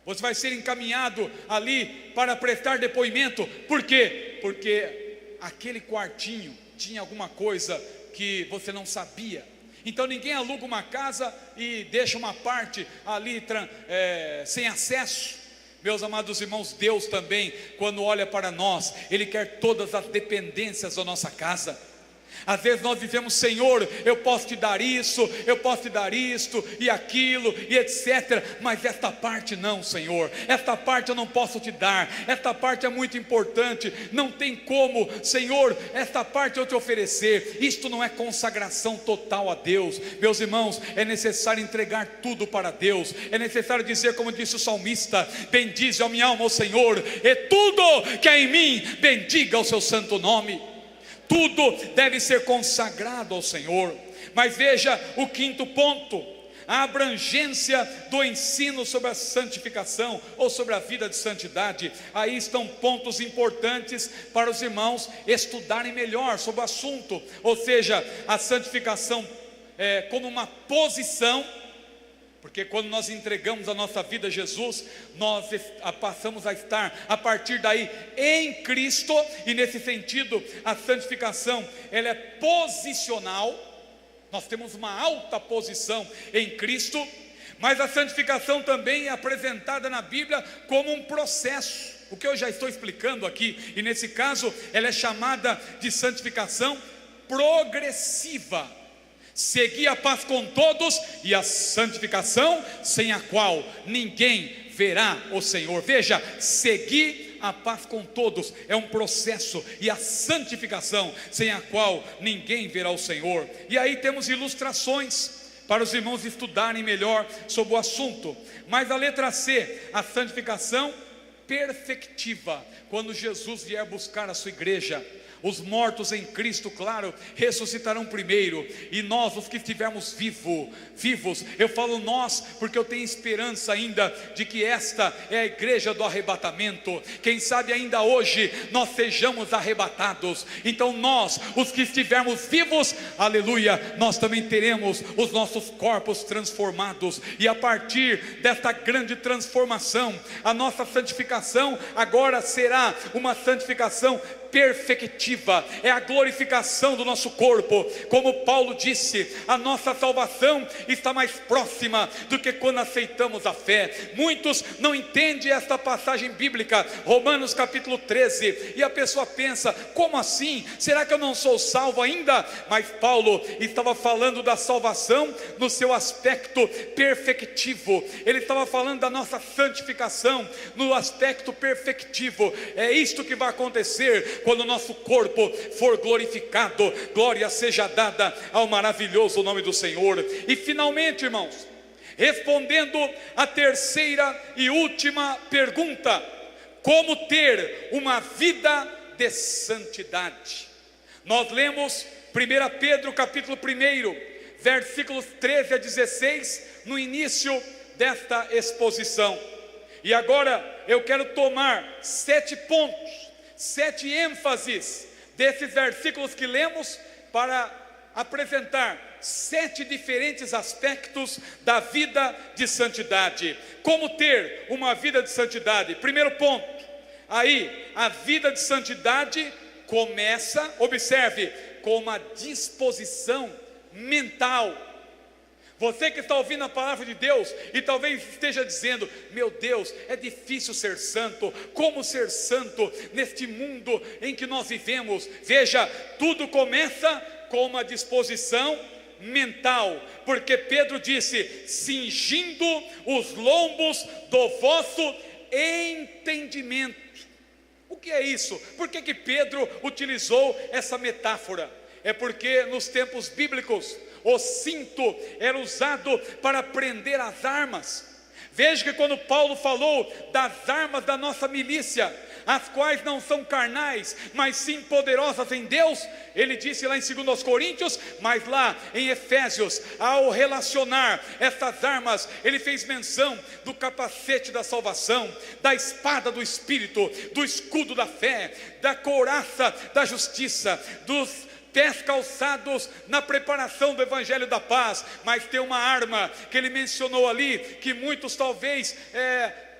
você vai ser encaminhado ali para prestar depoimento. Por quê? Porque aquele quartinho tinha alguma coisa que você não sabia. Então ninguém aluga uma casa e deixa uma parte ali sem acesso. Meus amados irmãos, Deus também, quando olha para nós, Ele quer todas as dependências da nossa casa. Às vezes nós dizemos: Senhor, eu posso te dar isso, eu posso te dar isto e aquilo e etc, mas esta parte não, Senhor, esta parte eu não posso te dar, esta parte é muito importante, não tem como, Senhor, esta parte eu te oferecer. Isto não é consagração total a Deus. Meus irmãos, é necessário entregar tudo para Deus. É necessário dizer, como disse o salmista: bendize a minha alma ao Senhor, e tudo que é em mim bendiga o seu santo nome. Tudo deve ser consagrado ao Senhor. Mas veja o quinto ponto: a abrangência do ensino sobre a santificação, ou sobre a vida de santidade. Aí estão pontos importantes para os irmãos estudarem melhor sobre o assunto. Ou seja, a santificação como uma posição, porque quando nós entregamos a nossa vida a Jesus, nós passamos a estar a partir daí em Cristo. E nesse sentido, a santificação, ela é posicional. Nós temos uma alta posição em Cristo. Mas a santificação também é apresentada na Bíblia como um processo, o que eu já estou explicando aqui. E nesse caso, ela é chamada de santificação progressiva. Seguir a paz com todos e a santificação, sem a qual ninguém verá o Senhor. Veja, seguir a paz com todos é um processo, e a santificação, sem a qual ninguém verá o Senhor. E aí temos ilustrações para os irmãos estudarem melhor sobre o assunto. Mas a letra C, a santificação perfectiva, quando Jesus vier buscar a sua igreja. Os mortos em Cristo, claro, ressuscitarão primeiro, e nós, os que estivermos vivos, eu falo nós, porque eu tenho esperança ainda de que esta é a igreja do arrebatamento. Quem sabe ainda hoje nós sejamos arrebatados. Então nós, os que estivermos vivos, aleluia, nós também teremos os nossos corpos transformados, e a partir desta grande transformação, a nossa santificação agora será uma santificação perfectiva. definitiva, é a glorificação do nosso corpo. Como Paulo disse, a nossa salvação está mais próxima do que quando aceitamos a fé. Muitos não entendem esta passagem bíblica, Romanos capítulo 13, e a pessoa pensa, como assim? Será que eu não sou salvo ainda? Mas Paulo estava falando da salvação no seu aspecto perfectivo. Ele estava falando da nossa santificação no aspecto perfectivo. É isto que vai acontecer quando o nosso corpo for glorificado. Glória seja dada ao maravilhoso nome do Senhor. E finalmente, irmãos, respondendo a terceira e última pergunta: como ter uma vida de santidade? Nós lemos 1 Pedro capítulo 1, versículos 13 a 16, no início desta exposição. E agora eu quero tomar 7 pontos, 7 ênfases desses versículos que lemos, para apresentar 7 diferentes aspectos da vida de santidade. Como ter uma vida de santidade? Primeiro ponto, aí a vida de santidade começa, observe, com uma disposição mental. Você que está ouvindo a palavra de Deus e talvez esteja dizendo: meu Deus, é difícil ser santo, como ser santo neste mundo em que nós vivemos? Veja, tudo começa com uma disposição mental, porque Pedro disse: cingindo os lombos do vosso entendimento. O que é isso? Por que Pedro utilizou essa metáfora? É porque nos tempos bíblicos o cinto era usado para prender as armas. Veja que quando Paulo falou das armas da nossa milícia, as quais não são carnais, mas sim poderosas em Deus, ele disse lá em 2 Coríntios, mas lá em Efésios, ao relacionar essas armas, ele fez menção do capacete da salvação, da espada do Espírito, do escudo da fé, da couraça da justiça, dos pés calçados na preparação do evangelho da paz. Mas tem uma arma que ele mencionou ali, que muitos talvez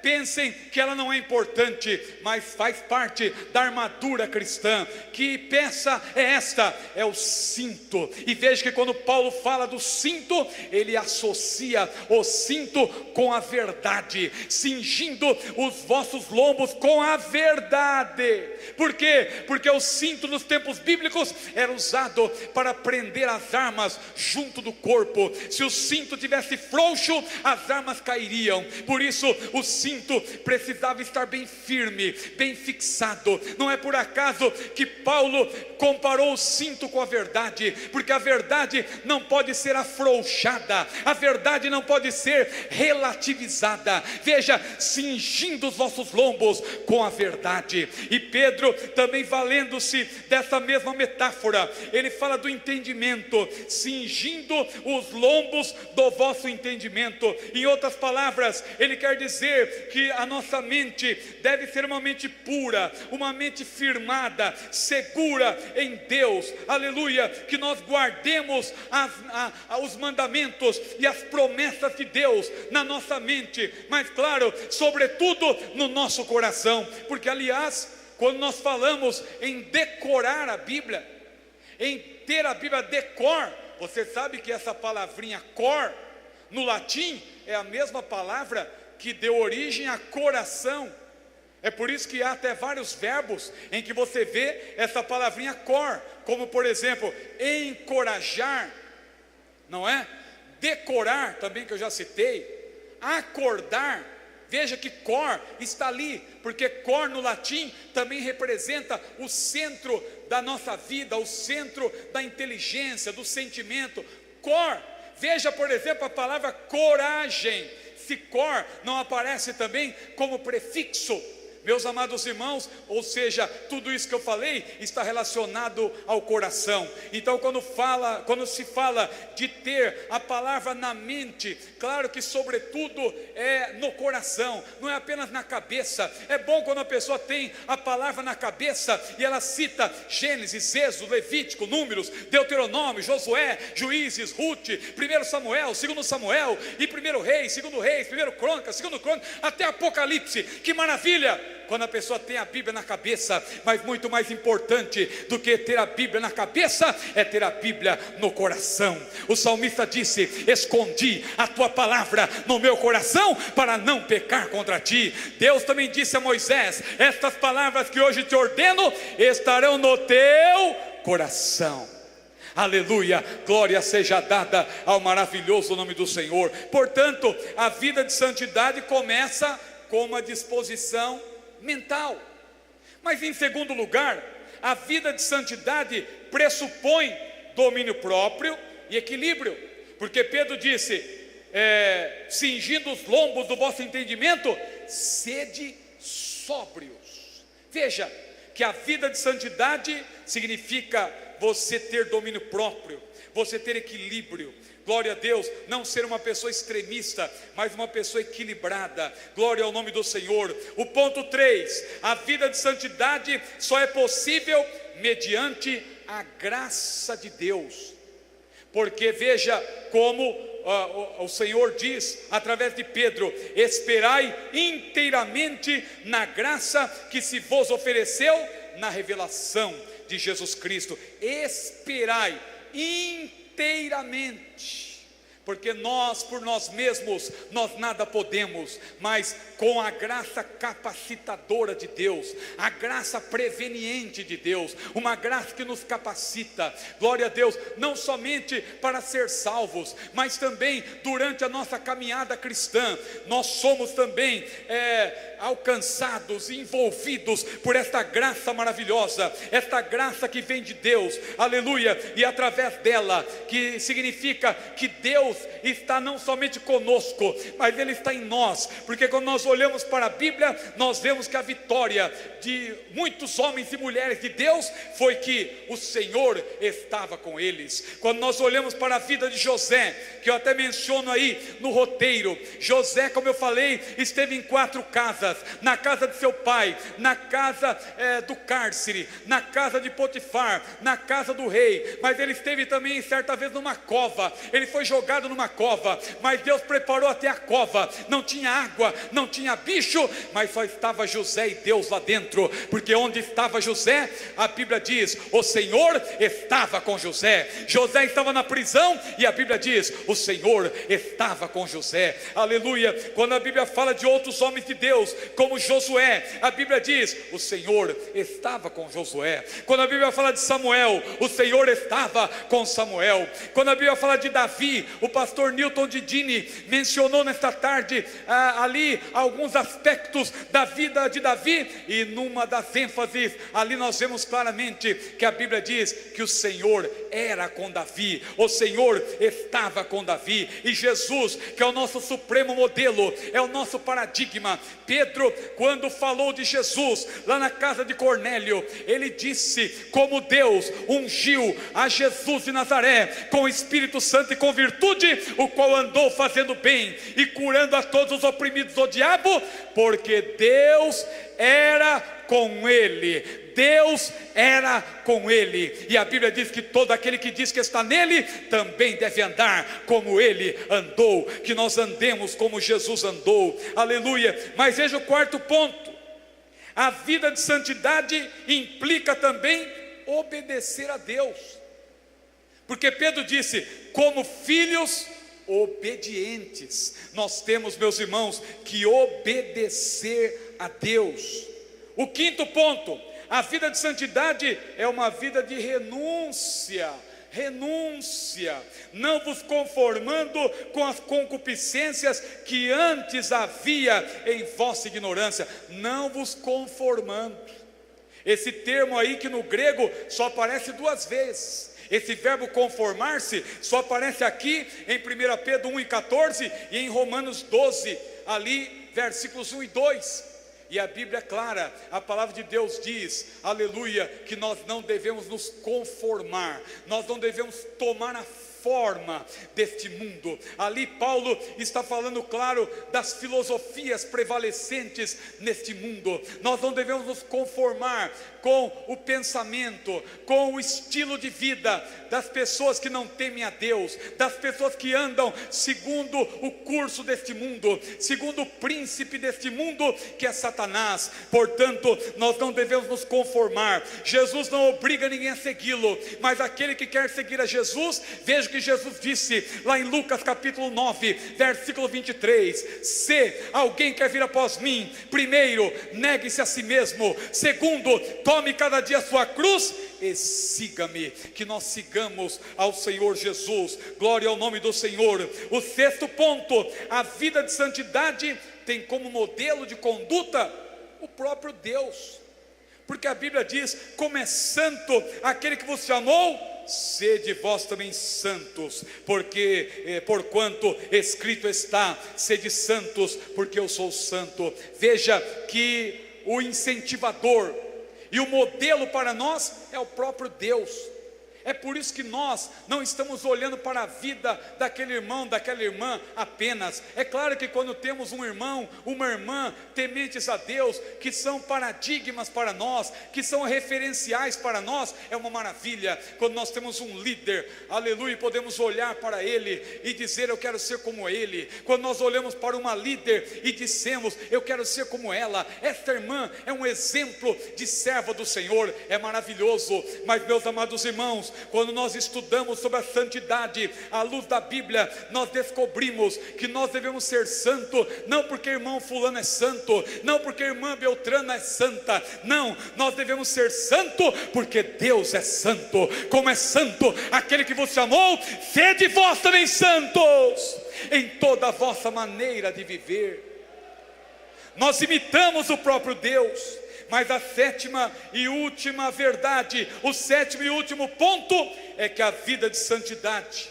pensem que ela não é importante, mas faz parte da armadura cristã. Que peça é esta? É o cinto. E veja que quando Paulo fala do cinto, ele associa o cinto com a verdade, cingindo os vossos lombos com a verdade. Por quê? Porque o cinto nos tempos bíblicos era usado para prender as armas junto do corpo. Se o cinto tivesse frouxo, as armas cairiam. Por isso o cinto precisava estar bem firme, bem fixado. Não é por acaso que Paulo comparou o cinto com a verdade, porque a verdade não pode ser afrouxada, a verdade não pode ser relativizada. Veja, cingindo os vossos lombos com a verdade. E Pedro também, valendo-se dessa mesma metáfora, ele fala do entendimento, cingindo os lombos do vosso entendimento. Em outras palavras, ele quer dizer que a nossa mente deve ser uma mente pura, uma mente firmada, segura em Deus, aleluia, que nós guardemos os mandamentos e as promessas de Deus na nossa mente, mas claro, sobretudo no nosso coração. Porque aliás, quando nós falamos em decorar a Bíblia, em ter a Bíblia de cor, você sabe que essa palavrinha cor, no latim, é a mesma palavra que deu origem a coração. É por isso que há até vários verbos em que você vê essa palavrinha cor, como por exemplo, encorajar, não é? Decorar, também, que eu já citei. Acordar. Veja que cor está ali, porque cor no latim também representa o centro da nossa vida, o centro da inteligência, do sentimento. Cor. Veja, por exemplo, a palavra coragem. Se cor não aparece também como prefixo, meus amados irmãos, ou seja, tudo isso que eu falei está relacionado ao coração. Então quando se fala de ter a palavra na mente, claro que sobretudo é no coração, não é apenas na cabeça. É bom quando a pessoa tem a palavra na cabeça e ela cita Gênesis, Êxodo, Levítico, Números, Deuteronômio, Josué, Juízes, Ruth, 1 Samuel, 2 Samuel, e 1 Reis, 2 Reis, 1 Crônicas, 2 Crônicas, até Apocalipse. Que maravilha! quando a pessoa tem a Bíblia na cabeça, mas muito mais importante do que ter a Bíblia na cabeça, é ter a Bíblia no coração. O salmista disse: escondi a tua palavra no meu coração, para não pecar contra ti. Deus também disse a Moisés: estas palavras que hoje te ordeno, estarão no teu coração. Aleluia, glória seja dada ao maravilhoso nome do Senhor. Portanto, a vida de santidade começa com uma disposição mental. Mas em segundo lugar, a vida de santidade pressupõe domínio próprio e equilíbrio. Porque Pedro disse: cingindo os lombos do vosso entendimento, sede sóbrios. Veja que a vida de santidade significa você ter domínio próprio, você ter equilíbrio. Glória a Deus, não ser uma pessoa extremista, mas uma pessoa equilibrada. Glória ao nome do Senhor. O ponto 3, a vida de santidade só é possível mediante a graça de Deus. Porque veja como o Senhor diz através de Pedro: esperai inteiramente na graça que se vos ofereceu na revelação de Jesus Cristo. Esperai inteiramente, porque nós por nós mesmos nós nada podemos, mas com a graça capacitadora de Deus, a graça preveniente de Deus, uma graça que nos capacita, glória a Deus, não somente para ser salvos, mas também durante a nossa caminhada cristã. Nós somos também alcançados, envolvidos por esta graça maravilhosa, esta graça que vem de Deus, aleluia, e através dela, que significa que Deus está não somente conosco, mas Ele está em nós. Porque quando nós olhamos para a Bíblia, nós vemos que a vitória de muitos homens e mulheres de Deus foi que o Senhor estava com eles. Quando nós olhamos para a vida de José, que eu até menciono aí no roteiro, José, como eu falei, esteve em 4 casas: na casa de seu pai, na casa do cárcere, na casa de Potifar, na casa do rei, mas ele esteve também certa vez numa cova. Ele foi jogado numa cova, mas Deus preparou até a cova, não tinha água, não tinha bicho, mas só estava José e Deus lá dentro, porque onde estava José, a Bíblia diz, o Senhor estava com José. José estava na prisão e a Bíblia diz, o Senhor estava com José, aleluia. Quando a Bíblia fala de outros homens de Deus, como Josué, a Bíblia diz, o Senhor estava com Josué. Quando a Bíblia fala de Samuel, o Senhor estava com Samuel. Quando a Bíblia fala de Davi, o pastor Newton Didini mencionou nesta tarde ali alguns aspectos da vida de Davi, e numa das ênfases ali nós vemos claramente que a Bíblia diz que o Senhor era com Davi, o Senhor estava com Davi. E Jesus, que é o nosso supremo modelo, é o nosso paradigma. Pedro, quando falou de Jesus lá na casa de Cornélio, ele disse como Deus ungiu a Jesus de Nazaré com o Espírito Santo e com virtude, o qual andou fazendo bem e curando a todos os oprimidos do diabo, porque Deus era com ele. Deus era com ele. E a Bíblia diz que todo aquele que diz que está nele também deve andar como ele andou, que nós andemos como Jesus andou, aleluia. Mas veja o quarto ponto: a vida de santidade implica também obedecer a Deus, porque Pedro disse, como filhos obedientes, nós temos, meus irmãos, que obedecer a Deus. O quinto ponto: a vida de santidade é uma vida de renúncia. Renúncia, não vos conformando com as concupiscências que antes havia em vossa ignorância. Não vos conformando. Esse termo aí que no grego só aparece 2 vezes. Esse verbo conformar-se só aparece aqui em 1 Pedro 1,14 e em Romanos 12, ali versículos 1 e 2. E a Bíblia é clara, a palavra de Deus diz, aleluia, que nós não devemos nos conformar, nós não devemos tomar a forma deste mundo. Ali Paulo está falando, claro, das filosofias prevalecentes neste mundo. Nós não devemos nos conformar com o pensamento, com o estilo de vida das pessoas que não temem a Deus, das pessoas que andam segundo o curso deste mundo, segundo o príncipe deste mundo, que é Satanás. Portanto, nós não devemos nos conformar. Jesus não obriga ninguém a segui-lo, mas aquele que quer seguir a Jesus, veja o que Jesus disse lá em Lucas capítulo 9, versículo 23: se alguém quer vir após mim, primeiro, negue-se a si mesmo; segundo, tome cada dia a sua cruz e siga-me. Que nós sigamos ao Senhor Jesus. Glória ao nome do Senhor. O sexto ponto: a vida de santidade tem como modelo de conduta o próprio Deus, porque a Bíblia diz: como é santo aquele que vos chamou, sede vós também santos, porque porquanto escrito está: sede santos, porque eu sou santo. Veja que o incentivador e o modelo para nós é o próprio Deus. É por isso que nós não estamos olhando para a vida daquele irmão, daquela irmã apenas. É claro que quando temos um irmão, uma irmã tementes a Deus, que são paradigmas para nós, que são referenciais para nós, é uma maravilha. Quando nós temos um líder, aleluia, podemos olhar para ele e dizer: eu quero ser como ele. Quando nós olhamos para uma líder e dissemos: eu quero ser como ela, esta irmã é um exemplo de serva do Senhor, é maravilhoso. Mas, meus amados irmãos, quando nós estudamos sobre a santidade à luz da Bíblia, nós descobrimos que nós devemos ser santo, não porque irmão fulano é santo, não porque irmã Beltrana é santa, não, nós devemos ser santo porque Deus é santo. Como é santo aquele que vos chamou, sede vós também santos em toda a vossa maneira de viver. Nós imitamos o próprio Deus. Mas a sétima e última verdade, o sétimo e último ponto, é que a vida de santidade,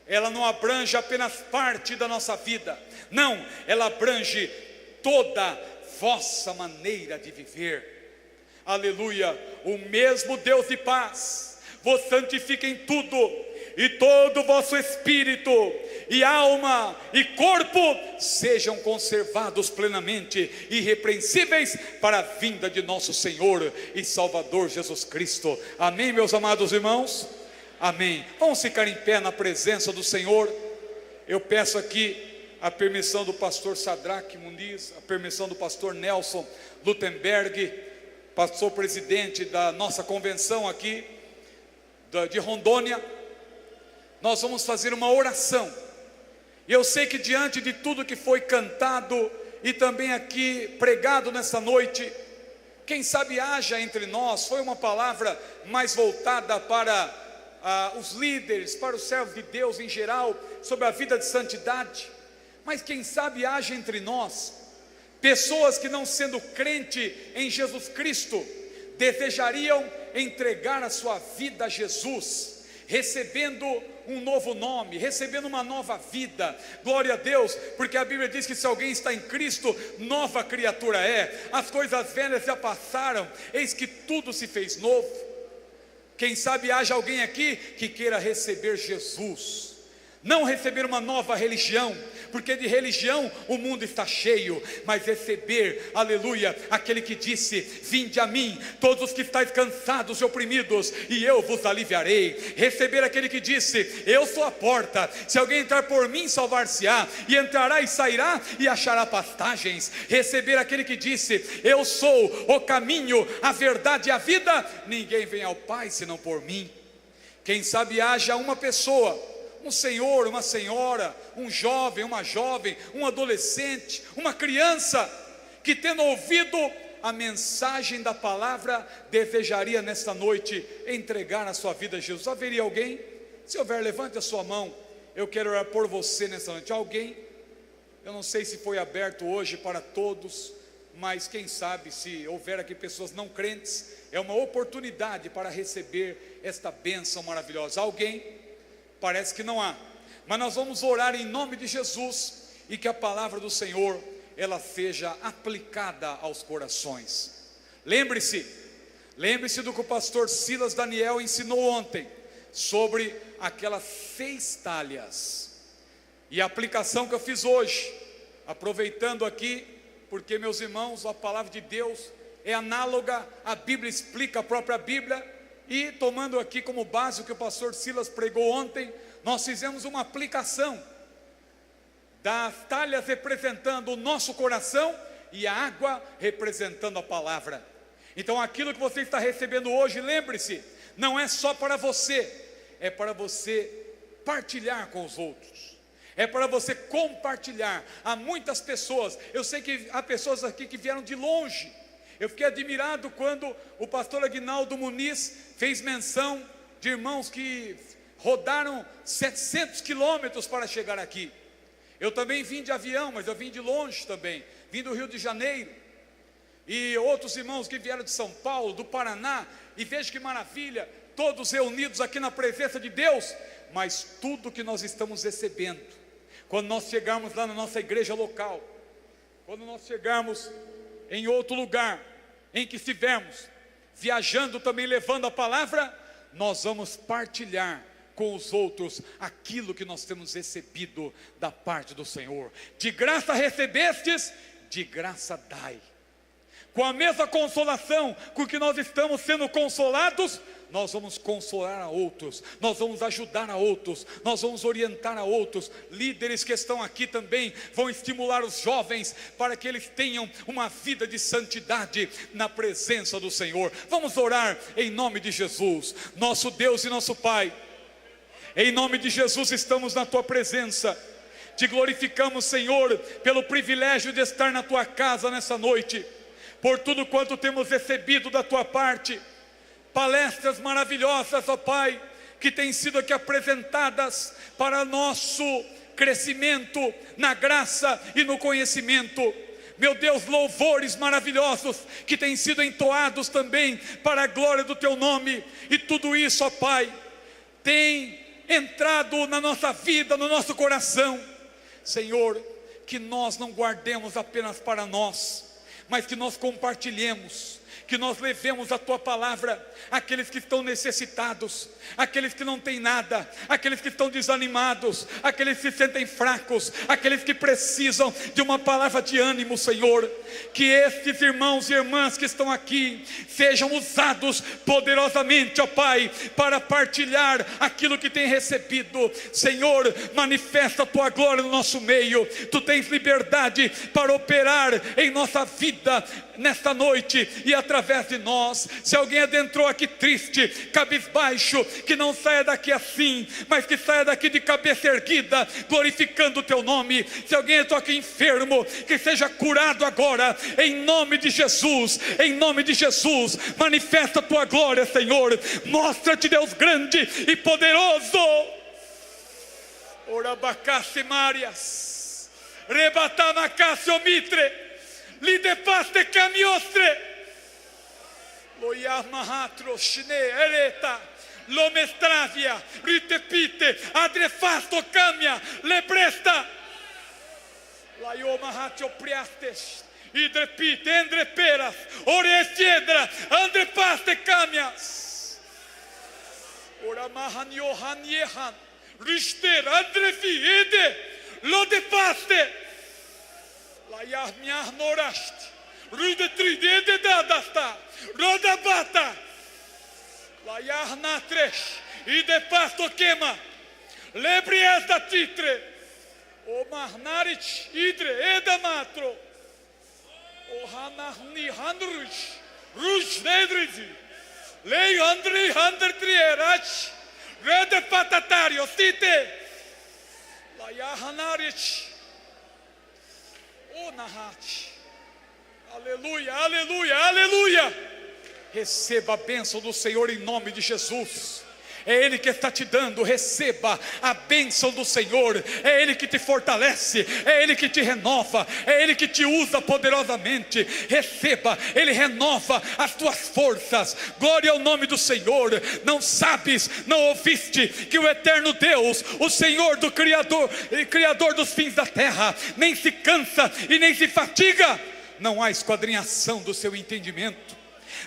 ela não abrange apenas parte da nossa vida, não, ela abrange toda vossa maneira de viver. Aleluia. O mesmo Deus de paz vos santifica em tudo, e todo o vosso espírito e alma e corpo sejam conservados plenamente irrepreensíveis para a vinda de nosso Senhor e Salvador Jesus Cristo. Amém, meus amados irmãos? Amém. Vamos ficar em pé na presença do Senhor. Eu peço aqui a permissão do pastor Sadraque Muniz, a permissão do pastor Nelson Lutemberg, pastor presidente da nossa convenção aqui de Rondônia. Nós vamos fazer uma oração, e eu sei que diante de tudo que foi cantado e também aqui pregado nessa noite, quem sabe haja entre nós, foi uma palavra mais voltada para os líderes, para os servos de Deus em geral, sobre a vida de santidade, mas quem sabe haja entre nós pessoas que, não sendo crente em Jesus Cristo, desejariam entregar a sua vida a Jesus, recebendo um novo nome, recebendo uma nova vida. Glória a Deus, porque a Bíblia diz que se alguém está em Cristo, nova criatura é. As coisas velhas já passaram, eis que tudo se fez novo. Quem sabe haja alguém aqui que queira receber Jesus, não receber uma nova religião, porque de religião o mundo está cheio, mas receber, aleluia, aquele que disse: vinde a mim, todos os que estáis cansados e oprimidos, e eu vos aliviarei. Receber aquele que disse: eu sou a porta, se alguém entrar por mim, salvar-se-á, e entrará e sairá e achará pastagens. Receber aquele que disse: eu sou o caminho, a verdade e a vida, ninguém vem ao Pai senão por mim. Quem sabe haja uma pessoa, um senhor, uma senhora, um jovem, uma jovem, um adolescente, uma criança, que tendo ouvido a mensagem da palavra, desejaria nesta noite entregar a sua vida a Jesus. Haveria alguém? Se houver, levante a sua mão. Eu quero orar por você nesta noite. Alguém? Eu não sei se foi aberto hoje para todos, mas quem sabe, se houver aqui pessoas não crentes, é uma oportunidade para receber esta bênção maravilhosa. Alguém? Parece que não há, mas nós vamos orar em nome de Jesus, e que a palavra do Senhor, ela seja aplicada aos corações. Lembre-se do que o pastor Silas Daniel ensinou ontem, sobre aquelas 6 talhas, e a aplicação que eu fiz hoje, aproveitando aqui, porque meus irmãos, a palavra de Deus é análoga, a Bíblia explica a própria Bíblia, e tomando aqui como base o que o pastor Silas pregou ontem, nós fizemos uma aplicação das talhas representando o nosso coração e a água representando a palavra. Então aquilo que você está recebendo hoje, lembre-se, não é só para você, é para você partilhar com os outros, é para você compartilhar. Há muitas pessoas, eu sei que há pessoas aqui que vieram de longe. Eu fiquei admirado quando o pastor Aguinaldo Muniz fez menção de irmãos que rodaram 700 quilômetros para chegar aqui. Eu também vim de avião, mas eu vim de longe também, vim do Rio de Janeiro, e outros irmãos que vieram de São Paulo, do Paraná, e veja que maravilha, todos reunidos aqui na presença de Deus. Mas tudo que nós estamos recebendo, quando nós chegarmos lá na nossa igreja local, quando nós chegarmos em outro lugar, em que estivermos viajando também levando a palavra, nós vamos partilhar com os outros aquilo que nós temos recebido da parte do Senhor. De graça recebestes, de graça dai. Com a mesma consolação com que nós estamos sendo consolados, nós vamos consolar a outros, nós vamos ajudar a outros, nós vamos orientar a outros. Líderes que estão aqui também vão estimular os jovens para que eles tenham uma vida de santidade na presença do Senhor. Vamos orar em nome de Jesus. Nosso Deus e nosso Pai, em nome de Jesus estamos na Tua presença, te glorificamos, Senhor, pelo privilégio de estar na Tua casa nessa noite, por tudo quanto temos recebido da Tua parte, palestras maravilhosas, ó Pai, que têm sido aqui apresentadas para nosso crescimento na graça e no conhecimento. Meu Deus, louvores maravilhosos que têm sido entoados também para a glória do Teu nome, e tudo isso, ó Pai, tem entrado na nossa vida, no nosso coração. Senhor, que nós não guardemos apenas para nós, mas que nós compartilhemos, que nós levemos a Tua palavra àqueles que estão necessitados, àqueles que não têm nada, àqueles que estão desanimados, àqueles que se sentem fracos, àqueles que precisam de uma palavra de ânimo, Senhor. Que estes irmãos e irmãs que estão aqui sejam usados poderosamente, ó Pai, para partilhar aquilo que têm recebido. Senhor, manifesta a Tua glória no nosso meio. Tu tens liberdade para operar em nossa vida nesta noite e através de nós. Se alguém adentrou aqui triste, cabisbaixo, que não saia daqui assim, mas que saia daqui de cabeça erguida, glorificando o Teu nome. Se alguém entrou aqui enfermo, que seja curado agora, em nome de Jesus. Em nome de Jesus, manifesta a Tua glória, Senhor. Mostra-te, Deus grande e poderoso. Orabacasse Marias, rebatamacasse omitre, lidepaste camiostre, loiamahatro shne ereta, lomestravia, ritepite, adrefasto camia, lepresta, laiomahatio priastes, idrepite, endreperas, orestiedra, andrepaste camias, oramahan yohan yehan, rister, andrefi, ede, lodepaste, laiah miah norast, rudetrid, ede dadasta, rodabata, laiah natresh, idepasto quema, lebrias da titre, o mahnarich, idre, edamatro, o hanahni handrush, rush nedrizi, lei handri handrtrierach, rede patatario, tite, laiah hanarich, o nahach. Aleluia, aleluia, aleluia. Receba a bênção do Senhor em nome de Jesus. É Ele que está te dando, receba a bênção do Senhor. É Ele que te fortalece, é Ele que te renova, é Ele que te usa poderosamente. Receba, Ele renova as tuas forças. Glória ao nome do Senhor. Não sabes, não ouviste que o eterno Deus, o Senhor do Criador dos fins da terra, nem se cansa e nem se fatiga. Não há esquadrinhação do seu entendimento.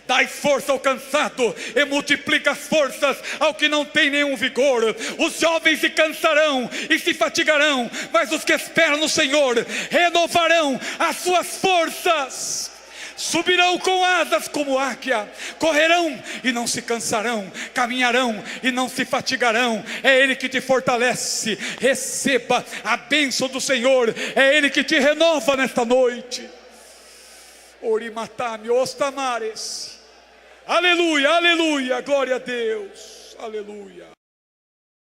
Dai força ao cansado e multiplica as forças ao que não tem nenhum vigor. Os jovens se cansarão e se fatigarão, mas os que esperam no Senhor renovarão as suas forças. subirão com asas como águia, correrão e não se cansarão, caminharão e não se fatigarão. É Ele que te fortalece. Receba a bênção do Senhor. É Ele que te renova nesta noite. Orimatame ostamares. Aleluia, aleluia, glória a Deus, aleluia.